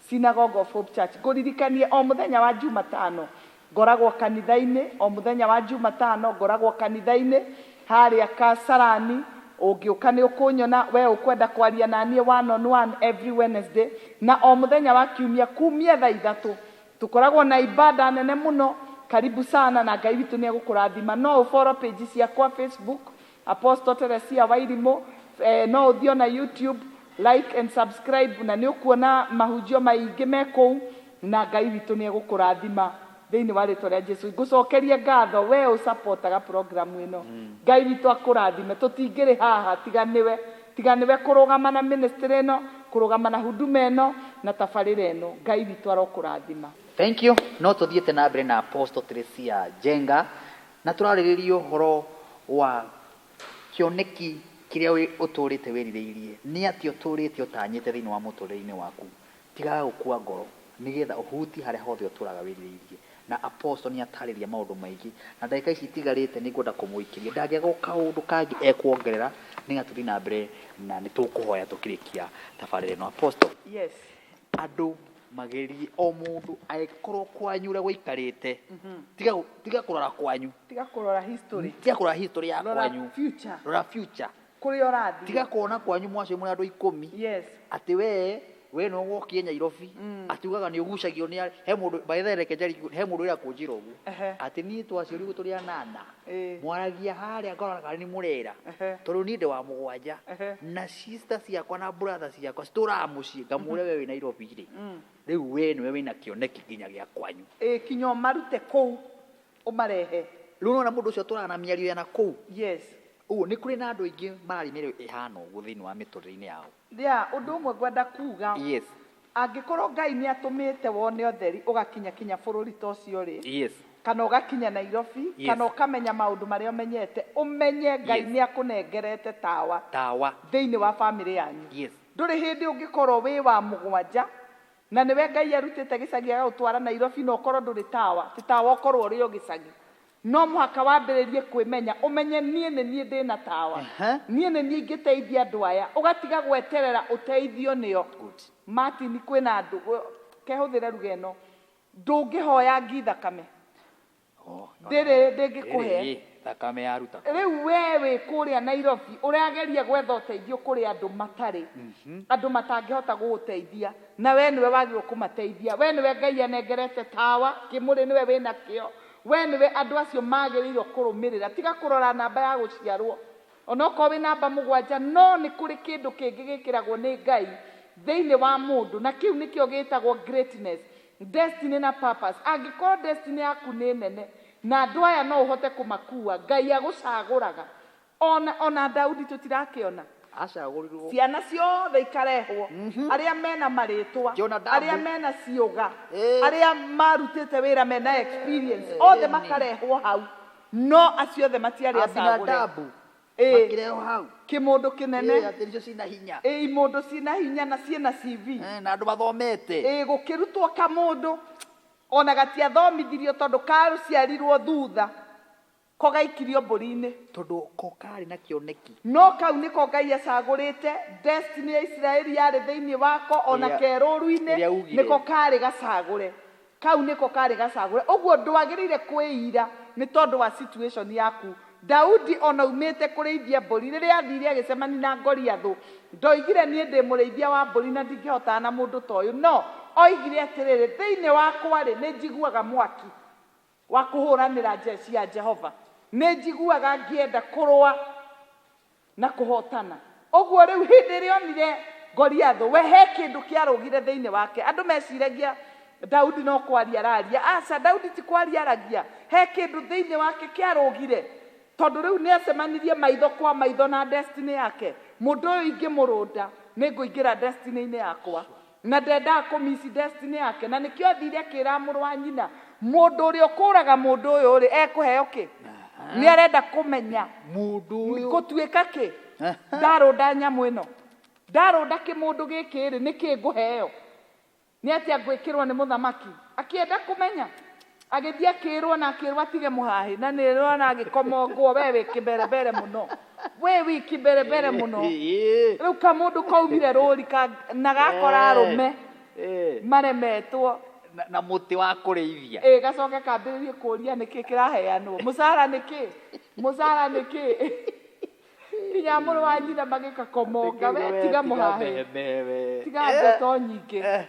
Synagogue of Hope Church. Nguririkanie o muthenya wa Jumatano ngoragwo kanitha-ini, o muthenya wa Jumatano ngoragwo kanitha-ini haria Kasarani. Ũngĩũka nĩ ũkũnyona we ũkwenda kwaria na niĩ one on one every Wednesday, na o muthenya wa kiumia kumia thaa 3 tukoragwo na ibada nene muno. Karibu sana na Ngai witũ nĩ egũkũrathima. No follow page ciakwa Facebook Apostle Teresia Wairimu, no uthio na YouTube, like and subscribe na nĩ ũkuona mahunjio maingĩ mekũu na Ngai witũ nĩ egũkũrathima thĩinĩ wa rĩtwa rĩa Jesu. Ngũcokerie ngatho we ũsupportaga program ĩno. Ngai witũ akũrathime. Tũtingĩrĩ haha tiganiwe kũrũgama na ministry ĩno, kũrũgama na huduma ĩno na tabarĩra ĩno. Ngai witũ arokũrathima. Thank you. No tuthiete na mbere na Apostle Teresia Njenga na turarĩrĩria ũhoro wa kĩoneki kĩrĩa ũtũrĩte wĩrirĩirie. Nĩ atĩ ũtũrĩte ũtanyĩte thĩinĩ wa mũtũrĩre-inĩ waku. Tigaga gũkua ngoro nĩgetha ũhuti harĩa hothe ũtũraga wĩrirĩirie. Na Apostle nĩ atarĩria maũndũ maingĩ. Na ndagĩka ici itigarĩte nĩ ngwenda kũmũikĩria. Ndangĩaga kaũndũ kangĩ ekuongerera nĩgetha tũthiĩ na mbere na nĩ tũkũhoya tũkĩrĩkia tabarĩra ĩno. Apostle. Yes. Andũ magerie o mundu aikorwo kwanyu ure guikarite tiga kurora kwanyu, tiga kurora history, ya kwanyu, rora future kuri orathi, tiga kuona kwanyu mwacio muri andu 10. Yes. Ati we no wokie Nairobi atiugaga ni ugucagio ni he mundu baithereke jari he mundu ira kunjira ugu ati ni twacio riu turi anana mwaragia haria ngorana ni murera tondu ni nde wa mugwanja na sister ciakwa na brother ciakwa stora mucie ngamure we wi Nairobi ri riu we niwe wina kioneki nginya gia kwanyu kinyo marute kou umarehe riu na mundu ucio turana miario yana kou. Yes. Ni kuri na andu aingi marari mere ihana ugu thiini wa miturire-ini yao. Undu umwe ngwenda kuga. Yes. Angikorwo Ngai ni atumite wone utheri ugakinya bururi ta ucio ri. Yes. Kana ugakinya Nairobi, kana ukamenya maundu maria umenyete, umenye Ngai ni akunengerete tawa thiini wa family yanyu. Yes. Nduri hindi ungikorwo wi wa mugwanja na niwe Ngai arutite gicagi agutwara Nairobi no korwo nduri tawa, ti tawa ukorwo uri o gicagi. No muhaka wambĩrĩrie kwĩmenya ũmenye niĩ nĩ niĩ ndĩna tawa niĩ nĩ niĩ ingĩteithia andũ aya ũgatiga gweterera ũteithio nĩo. Martin kwĩna andũ kehũthĩre ruga ĩno ndũngĩhoya ngi thakame ndĩngĩkũhe thakame ya ruta. Rĩu we wĩ kũrĩa Nairobi ũrageria gwetha ũteithio kũrĩ andũ matarĩ andũ matangĩhota gũgũteithia na we nĩwe wagĩrĩirwo kũmateithia. We nĩwe Ngai anengerete tawa kĩmũrĩ nĩwe wĩna kĩo. We niwe andu acio magĩrĩirwo kũrũmĩrĩra tiga kũrora namba ya gũciarwo ona okorwo wĩ namba 7 no nĩ kũrĩ kĩndũ kĩngĩ gĩkĩragwo nĩ Ngai thĩinĩ wa mũndũ, na kĩu nĩkĩo gĩtagwo greatness, destiny na purpose. Angĩkorwo destiny yaku nĩ nene na andũ aya no ũhote kũmakua, Ngai agũcagũraga. Ona Daudi tũtirakĩona acagũrirwo, ciana ciothe ikarehwo, arĩa mena marĩtwa, arĩa mena ciũga, arĩa marutĩte wĩra mena experience, othe makarehwo hau, no acio othe matiarĩ acagũre. Makĩrehwo hau kĩmũndũ kĩnene, icio cina hinya, imũndũ cina hinya na ciena CV, na andũ mathomete, gũkĩrutwo kamũndũ ona gatiathomithirio tondũ kaciarirwo thutha, ko gaikirio mbũri-inĩ, tondũ ko karĩ na kĩoneki. No kau nĩko Ngai acagũrĩte. Destiny ya Isiraeli yarĩ thĩinĩ wako, ona kerũru-inĩ nĩko karĩ gacagũre. Kau nĩko karĩ gacagũre. Ũguo ndwagĩrĩire kwĩira nĩ tondũ wa situation yaku. Daudi ona umĩte kũrĩithia mbũri, rĩrĩa athire agĩcemania na Goliath, ndoigire niĩ ndĩ mũrĩithia wa mbũri na ndingĩhotana na mũndũ ta ũyũ, no oigire atĩrĩrĩ, thĩinĩ wakwa rĩ nĩ njiguaga mwaki wa kũhũranĩra njeci ya Jehova, nĩ njiguaga ngĩenda kũrũa na kũhotana. Ũguo rĩu hĩndĩ ĩrĩa onire Goliath, we he kĩndũ kĩarũgire thĩinĩ wake. Andũ meciragia Daudi no kwaria araria. Aca, Daudi ti kwaria aragia, he kĩndũ thĩinĩ wake kĩarũgire, tondũ rĩu nĩ acemanirie maitho kwa maitho na destiny yake. Mũndũ ũyũ ingĩmũrũnda nĩ ngũingĩra destiny-inĩ yakwa, na ndendaga kũmici destiny yake. Na nĩkĩo athire akĩra mũrũ wa nyina, mũndũ ũrĩa ũkũraga mũndũ ũyũ rĩ ekũheo kĩ? Nĩ arenda kũmenya mũndũ ũyũ gũtuĩka kĩ? Ndarũnda nyamũ ĩno, ndarũnda kĩmũndũ gĩkĩ rĩ nĩkĩ ngũheo? Nĩ atĩa ngwĩkĩrwo nĩ mũthamaki? Akĩenda kũmenya, agĩthiĩ akĩrwo na akĩrwo atige mũhahe, na nĩrona agĩkomongwo, we wĩ kĩberebere mũno, we wĩ kĩberebere mũno. Rĩu kamũndũ kaumire rũri na gakora arũme maremetwo na mũtĩ wa kũrĩithia, gacoke kambĩrĩrie kũria nĩkĩ kĩraheanwo, mũcara nĩkĩ, mũcara nĩkĩ? Kinya mũrũ wa nyina magĩkakomonga, we tiga mũhahe, tiga ndeto nyingĩ,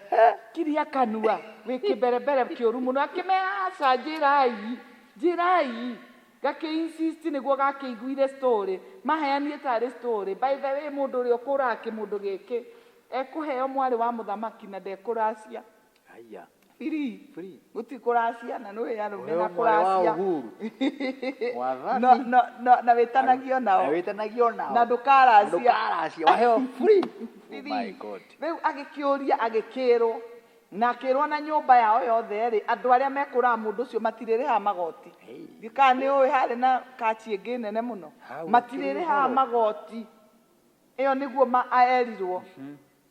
kiria kanua, wĩ kĩberebere kĩũru mũno. Akĩmera aca, njĩrai, gakĩ-insist nĩguo gakĩiguire story, maheanie tarĩ story. By the way, mũndũ ũrĩa ũkũraga kĩmũndũ gĩkĩ ekũheo mwarĩ wa mũthamaki na ndekũracia. Free. Gũtikũracia na nĩwe arũme na kũracia. Na wĩtanagio nao. Na ndũkaracia. Waheo free. Oh my God. Rĩu agĩkĩũria agĩkĩrwo, na akĩrwo na nyũmba yao yothe rĩ, andũ arĩa mekũraga mũndũ ũcio matirĩrĩhaga magoti. Gĩkaa nĩ ũĩ harĩ na kaci ĩngĩ nene mũno, matirĩrĩhaga magoti. Ĩyo nĩguo aerirwo.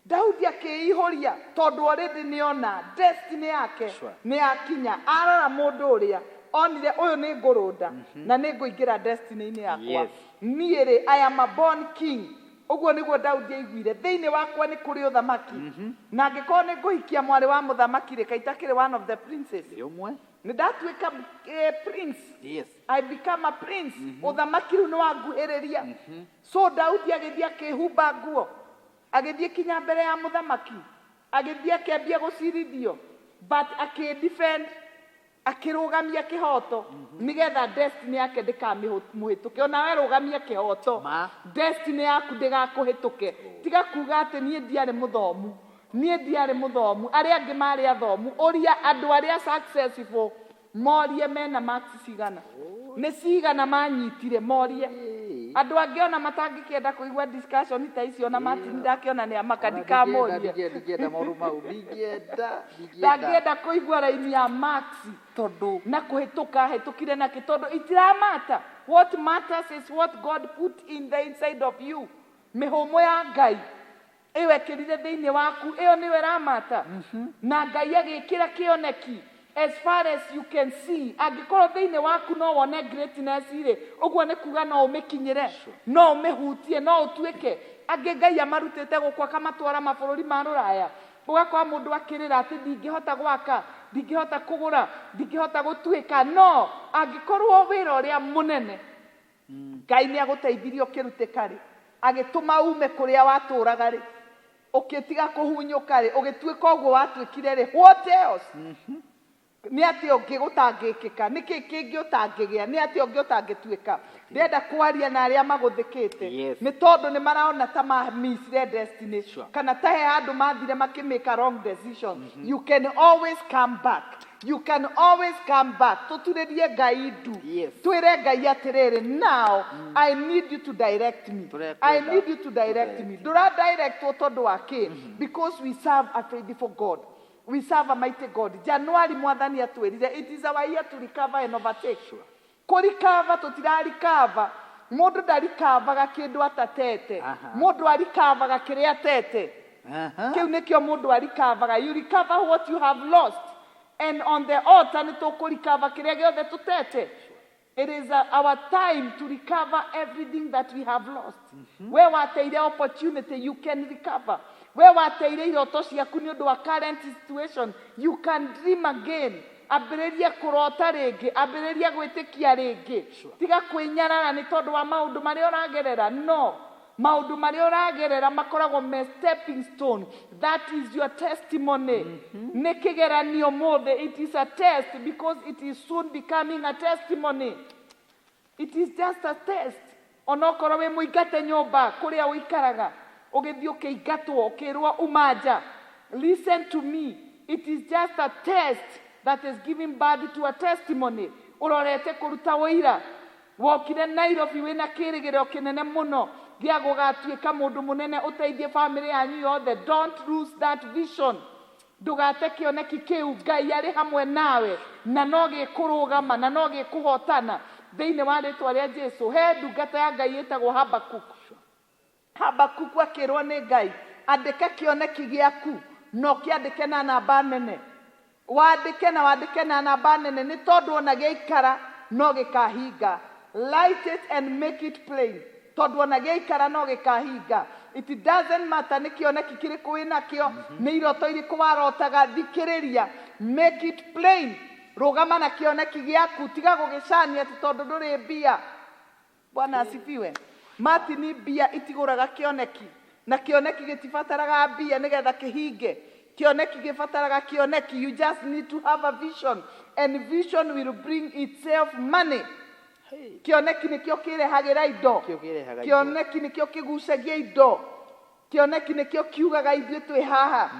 Daudi akĩihũria tondũ already nĩona destiny yake nĩ yakinya. Arora mũndũ ũrĩa onire ũyũ nĩ ngũrũnda na nĩ ngũingĩra destiny-inĩ yakwa. Niĩ rĩ, I am a born king. Ũguo nĩguo Daudi aiguire, thĩinĩ wakwa nĩ kũrĩ ũthamaki, na angĩkorwo nĩ ngũhikia mwarĩ wa mũthamaki rĩ, kaĩ itakĩrĩ one of the princes. Nĩ ndatuĩka prince, I become a prince. Ũthamaki rĩu nĩ wanguhĩrĩria. So Daudi agĩthiĩ akĩhumba nguo, agĩthiĩ kinya mbere ya mũthamaki, agĩthiĩ akĩambia gũcirithio, but akĩdefend, akĩrũgamia kĩhoto nĩgetha destiny yake ndĩkamũhĩtũke. Ona we rũgamia kĩhoto, destiny yaku ndĩgakũhĩtũke. Tiga kuga atĩ niĩ ndiarĩ mũthomu, arĩa angĩ marĩ athomu. Ũria andũ arĩa successful, morie mena marks cigana, nĩ cigana manyitire, morie. Andũ angĩ ona matangĩkĩenda kũigua discussion ta icio na ndakĩona nĩ amaka ndikamorie. Ndangĩenda kũigua raini ya marks na kũhĩtũka hĩtũkire na kĩtondũ itiramata. What matters is what God put in the inside of you. Mĩhũmũ ya Ngai ĩyo ekĩrire thĩinĩ waku, ĩyo nĩyo ĩramata. Na Ngai agĩkĩra kĩoneki as far as you can see. Angĩkorwo thĩinĩ waku no wone greatness rĩ, ũguo nĩ kuga no ũmĩkinyĩre, no ũmĩhutie, no ũtuĩke. Angĩ Ngai amarutĩte gũkũ akamatwara mabũrũri ma Rũraya, ũgakora mũndũ akĩrĩra atĩ ndingĩhota gwaka, ndingĩhota kũgũra, ndingĩhota gũtuĩka. No, angĩkorwo wĩra ũrĩa mũnene Ngai nĩ agũteithirie ũkĩrutĩka rĩ, agĩtũma ume kũrĩa watũraga rĩ, ũkĩtiga kũhunyũka rĩ, ũgĩtuĩka ũguo watuĩkire rĩ, what else? Nĩ atĩ ũngĩ gũtangĩkĩka, nĩkĩ kĩngĩ ũtangĩgĩa, nĩ atĩ ũngĩ ũtangĩtuĩka. Ndĩrenda kwaria na arĩa magũthĩkĩte. Nĩ tondũ nĩ maraona ta missire destiny. Kana ta he handũ mathire makĩmake a wrong decision. You can always come back. You can always come back. Tũturĩrie Ngai ndu. Twĩre Ngai atĩrĩrĩ, now I need you to direct me. I need you to direct me. Ndũra direct tondũ wa kĩ? Because we serve a faithful God. We serve a mighty God. January mwathani atwĩrire, it is our year to recover and overtake. Kũrikava tũtirarikava. Mũndũ ndarikavaga kĩndũ atatete. Mũndũ arikavaga kĩrĩa atete. Kĩu nĩkĩo mũndũ arikavaga. You recover what you have lost. And on the altar nĩ tũkũrikava kĩrĩa gĩothe tũtete. It is our time to recover everything that we have lost. We wateire opportunity, you can recover. We wateire iroto ciaku nĩ ũndũ wa current situation, you can dream again. Ambĩrĩria kũrota rĩngĩ, ambĩrĩria gwĩtĩkia rĩngĩ. Tiga kwĩnyarara nĩ tondũ wa maũndũ marĩa ũragerera. No, maũndũ marĩa ũragerera makoragwo me stepping stone. That is your testimony. Nĩ kĩgeranio mũthĩ. It is a test because it is soon becoming a testimony. It is just a test. Onokorwo wĩ mũingate nyũmba kũrĩa ũikaraga, ũgĩthiĩ ũkĩingatwo ũkĩrwo umanja. Listen to me. It is just a test that is giving birth to a testimony. Ũrorete kũruta ũira. Wokire Nairobi wĩna kĩrĩgĩrĩro kĩnene mũno gĩa gũgatuĩka mũndũ mũnene ũteithie family yanyu yothe. Don't lose that vision. Ndũgate kĩoneki kĩu. Ngai arĩ hamwe nawe na no gĩkũrũgama na no gĩkũhotana thĩinĩ wa rĩĩtwa rĩa Jesũ. He ndungata ya Ngai ĩtagwo Habakuku. Habakuku akĩrwo nĩ Ngai, andĩka kĩoneki gĩaku no kĩandĩke na namba nene. Wandĩke na namba nene nĩ tondũ ona gĩikara no gĩkahinga. Light it and make it plain. Tondũ ona gĩikara no gĩkahinga. It doesn't matter nĩ kĩoneki kĩrĩkũ wĩnakĩo, nĩ iroto irĩkũ warotaga, thikĩrĩria. Make it plain. Rũgama na kĩoneki gĩaku, tiga gũgĩcania tondũ ndũrĩ mbia. Bwana asifiwe. Martin, mbia itigũraga kĩoneki, na kĩoneki gĩtibataraga mbia nĩgetha kĩhinge. Kĩoneki gĩbataraga kĩoneki. You just need to have a vision, and vision will bring itself money. Kĩoneki nĩkĩo kĩrehagĩra indo. Kĩoneki nĩkĩo kĩgucagia indo. Kĩoneki nĩkĩo kiugaga ithuĩ twĩ haha.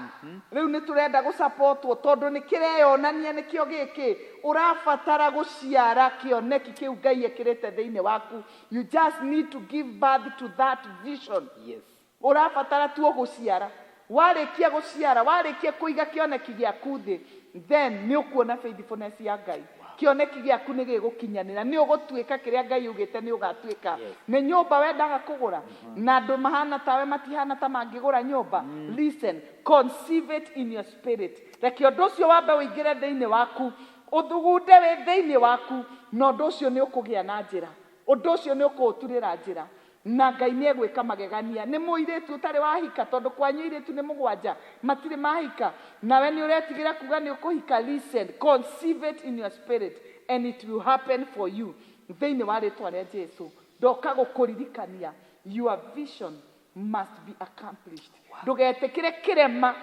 Rĩu nĩ tũrenda gũsupportwo tondũ nĩ kĩreyonania nĩkĩo gĩkĩ. Ũrabatara gũciara kĩoneki kĩu Ngai ekĩrĩte thĩinĩ waku. You just need to give birth to that vision. Yes. Ũrabatara tu gũciara. Warĩkia gũciara, warĩkia kũiga kĩoneki gĩaku thĩ, then nĩ ũkuona faithfulness ya Ngai. Kĩoneki gĩaku nĩ gĩgũkinyanĩra. Nĩ ũgũtuĩka kĩrĩa Ngai ugĩte nĩ ũgatuĩka. Nĩ nyũmba wendaga kũgũra na andũ mahana tawe matihana ta mangĩgũra nyũmba. Listen, conceive it in your spirit. Reke ũndũ ũcio wambe ũingĩre thĩinĩ waku, ũthugunde wĩ thĩinĩ waku, na ũndũ ũcio nĩ ũkũgĩa na njĩra. Ũndũ ũcio nĩ ũkũũturĩra njĩra. Na Ngai nĩ egwĩka magegania. Nĩ mũirĩtu ũtarĩ wahika tondũ kwanyu airĩtu nĩ mũgwanja matirĩ mahika, nawe nĩ ũretigĩra kuga nĩ ũkũhika. Listen, conceive it in your spirit and it will happen for you. Thĩinĩ wa rĩĩtwa rĩa Jesũ ndoka gũkũririkania, your vision must be accomplished. Ndũgetĩkĩre kĩrema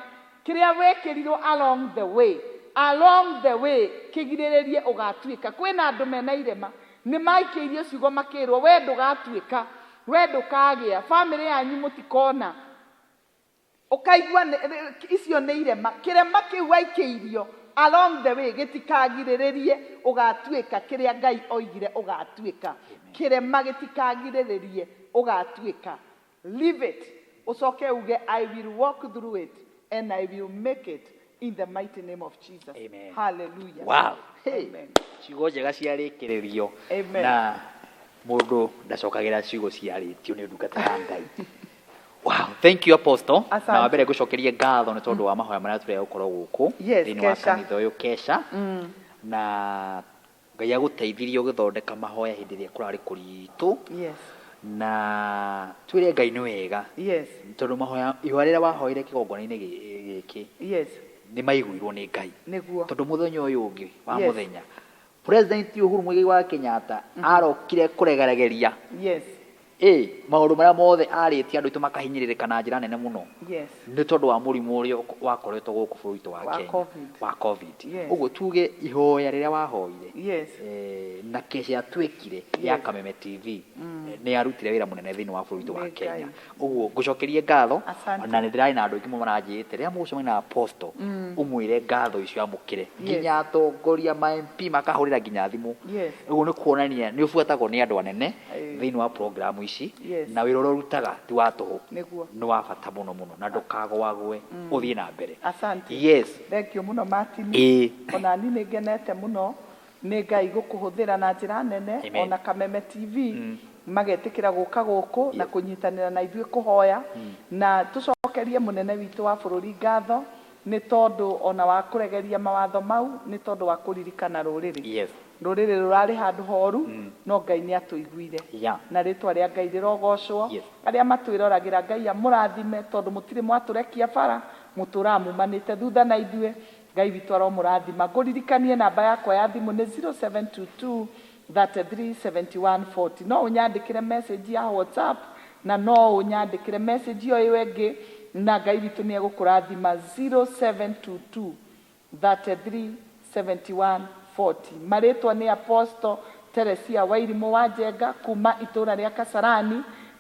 kĩrĩa wekĩrirwo along the way. Along the way kĩgirĩrĩrie ũgatuĩka. Kwĩna andũ mena irema nĩ maikĩirio ciugo makĩrwo we ndũgatuĩka, we ndũkagĩa, family yanyu mũtikona. Ũkaigua icio nĩ irema. Kĩrema kĩu waikĩirio along the way gĩtikagirĩrĩrie ũgatuĩka kĩrĩa Ngai oigire ũgatuĩka. Kĩrema gĩtikagirĩrĩrie ũgatuĩka. Leave it. Ucoke uge, I will walk through it and I will make it in the mighty name of Jesus. Amen. Hallelujah. Wow. Amen. Ciugo njega ciarĩkĩrĩrio. Amen. Na mũndũ ndacokagĩra ciugo ciarĩtio nĩ ndungata ya Ngai. Wow, thank you Apostle. Na wambere ngũcokerie ngatho nĩ tondũ wa mahoya marĩa tũrĩa gũkorwo gũkũ thĩinĩ wa kanitha ũyũ Kesha. Na Ngai agũteithirie ũgĩthondeka mahoya hĩndĩ ĩrĩa kũrarĩ kũritũ. Yes. Na twĩre Ngai nĩ wega. Yes. Tondũ mahoya ihwa rĩrĩa wahoire kĩgongona-inĩ gĩkĩ. Yes. Nĩ maiguirwo nĩ Ngai. Nĩguo. Tondũ mũthenya ũyũ ũngĩ wa mũthenya President Uhuru Muigai wa Kenyatta arokire kũregeregeria. Yes. maundu maria mothe aritie andu itu makahinyiririka na njira nene muno yes ni tondu wa murimu uria wakoretwo guku bũrũri wa Kenya wa covid uguo tuge ihoya riria wahoire yes na kesha twekire ya Kameme TV ni arutire wira munene thini wa bũrũri wa Kenya uguo ngucokerie ngatho na ni ndirai na andu ingi maranjite ria mugucemania na apostle umwire ngatho icio amukire nginya atongoria ma MP makahurira nginya thimu uguo ni kuonania ni ufuatagwo ni andu anene thini wa program ici na wira uria urutaga ti wa tuhu ni wa bata muno muno na ndukagwagwe uthie na mbere. Asante. Yes, thank you muno Martin. Ona ni ngenete muno ni Ngai gukuhuthira na njira nene ona Kameme TV magetikira guka guku na kunyitanira na ithuĩ kuhoya na tucokerie munene witu wa bũrũri ngatho ni tondu ona wa kuregeria mawatho mau ni tondu wa kuririkana rũrĩrĩ. Yes, rũrĩrĩ rũrarĩ handũ horu no Ngai nĩ atũiguire na rĩtwa rĩa Ngai rĩrogocwo. Arĩa matwĩroragĩra Ngai amũrathime tondu mũtirĩ mwatũrekia bara mũtũramumanĩte thutha na ithuĩ. Ngai witũ aromũrathima. Ngũririkanie namba yakwa ya thimũ nĩ 0722 337140. No ũnyandĩkĩre message ya WhatsApp na no ũnyandĩkĩre message ĩyo ĩngĩ na Ngai witũ nĩ egũkũrathima 0722 337140. Maritwa ni Apostle Teresia Wairimu wa Njenga kuma itura ria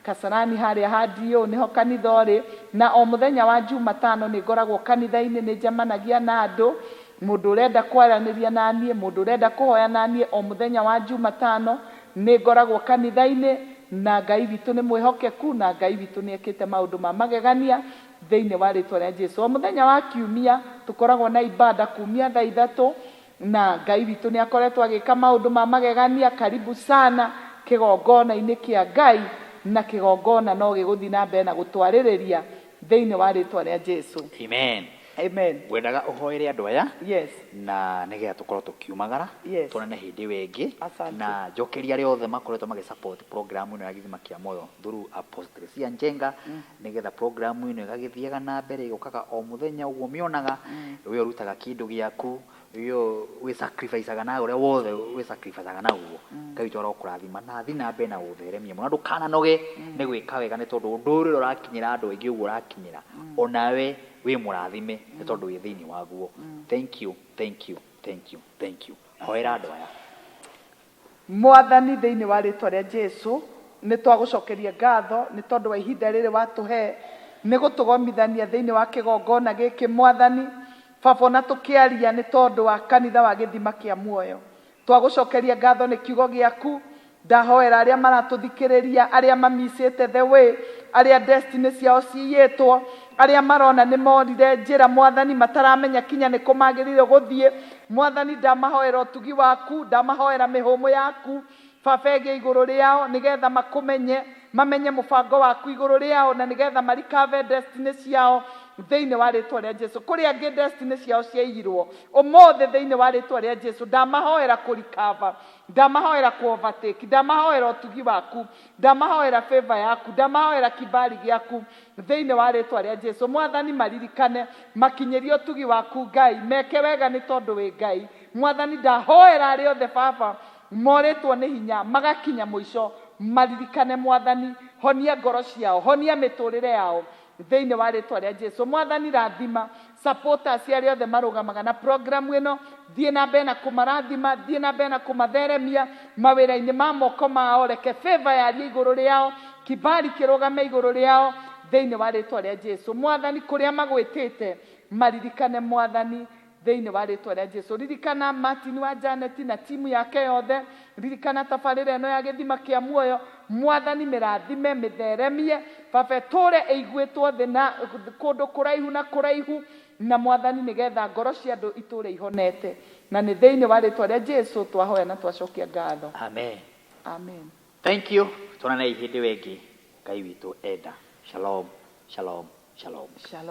Kasarani haria hadio niho kanitha uri na o muthenya wa Jumatano ni ngoragwo kanitha-ini ni njamanagia na andu mundu urenda kwaraniria na nie mundu urenda kuhoya na nie o muthenya wa Jumatano ni ngoragwo kanitha-ini na Ngai witu ni mwihokeku na Ngai witu ni ekite maundu ma magegania thiini wa ritwa ria Jesu. O muthenya wa Kiumia tukoragwo na ibada kumia thaa 3 na Ngai witu ni akoretwo agika maundu ma magegania. Karibu sana kigongona-ini kia Ngai na kigongona no giguthi na mbere na gutwaririria thiini wa ritwa ria Jesu. Amen. Amen. Wendaga uhoere andu aya yes na nigetha tukorwo tukiumagara tuonane hindi wengi na njokeria riothe makoretwo magisupport program ino ya githima kia moyo through Apostle Teresia Njenga nigetha program ino igagithiaga na mbere igukaga o muthenya uguo mionaga we urutaga kindu giaku yo we sacrificeaga na uria wothe we sacrificeaga na uguo Ngai twara ukurathima na thina mbere na utheremia mundu kana noge ni gwika wega ni tondu undu uri urakinyira andu aingi uguo urakinyira onawe we murathime ni tondu wi thiini waguo. Thank you, thank you, thank you, thank you. Hoera andu aya mwathani thiini wa ritwa ria Jesu ni twagucokeria ngatho ni tondu wa ihinda riri watuhe ni gutugomithania thiini wa kigongona giki mwathani baba na tukiaria ni tondu wa kanitha wa githima kia muoyo. Twagucokeria ngatho ni kiugo giaku ndahoera aria maratuthikiriria aria mamisite the way aria destiny ciao ciyitwo aria marona ni morire njira mwathani mataramenya kinya ni kumagirire guthie mwathani ndamahoera utugi waku ndamahoera mihumo yaku baba ege iguru riao nigetha makumenye mamenye mubango waku iguru riao na nigetha marikave destiny ciao thiini wa ritwa ria Jesu. Kuri angi destiny ciao ciaigirwo umothe thiini wa ritwa ria Jesu ndamahoera kurikava ndamahoera ku overtake ndamahoera utugi waku ndamahoera favor yaku ndamahoera kibali giaku thiini wa ritwa ria Jesu. Mwathani maririkane makinyerio utugi waku Ngai meke wega ni tondu wi Ngai. Mwathani ndahoera ari othe baba moretwo ni hinya magakinya muico maririkane mwathani honia ngoro ciao honia miturire yao thiini wa ritwa ria Jesu. Mwathani rathima supporters aria othe marugamaga na program ino thie na mbere na kumarathima thie na mbere na kumatheremia mawira-ini ma moko mao reke favor ya iguru riao kibali kirugame iguru riao thiini wa ritwa ria Jesu. Mwathani kuria magwitite maririkane mwathani thiini wa ritwa ria Jesu. Ririkana Martin wa Janet na timu yake yothe ririkana tabarira ino ya githima kia muoyo mwathani mirathime mitheremie baba ture eigwitwo thi na kundu kuraihu na kuraihu na mwathani nigetha ngoro cia andu iture ihonete na ni thiini wa ritwa ria Jesu twahoya na twacokia ngatho. Amen. Amen. Thank you. Tuonane hindi wengi. Ngai witu enda. Shalom, shalom, shalom. Shalom.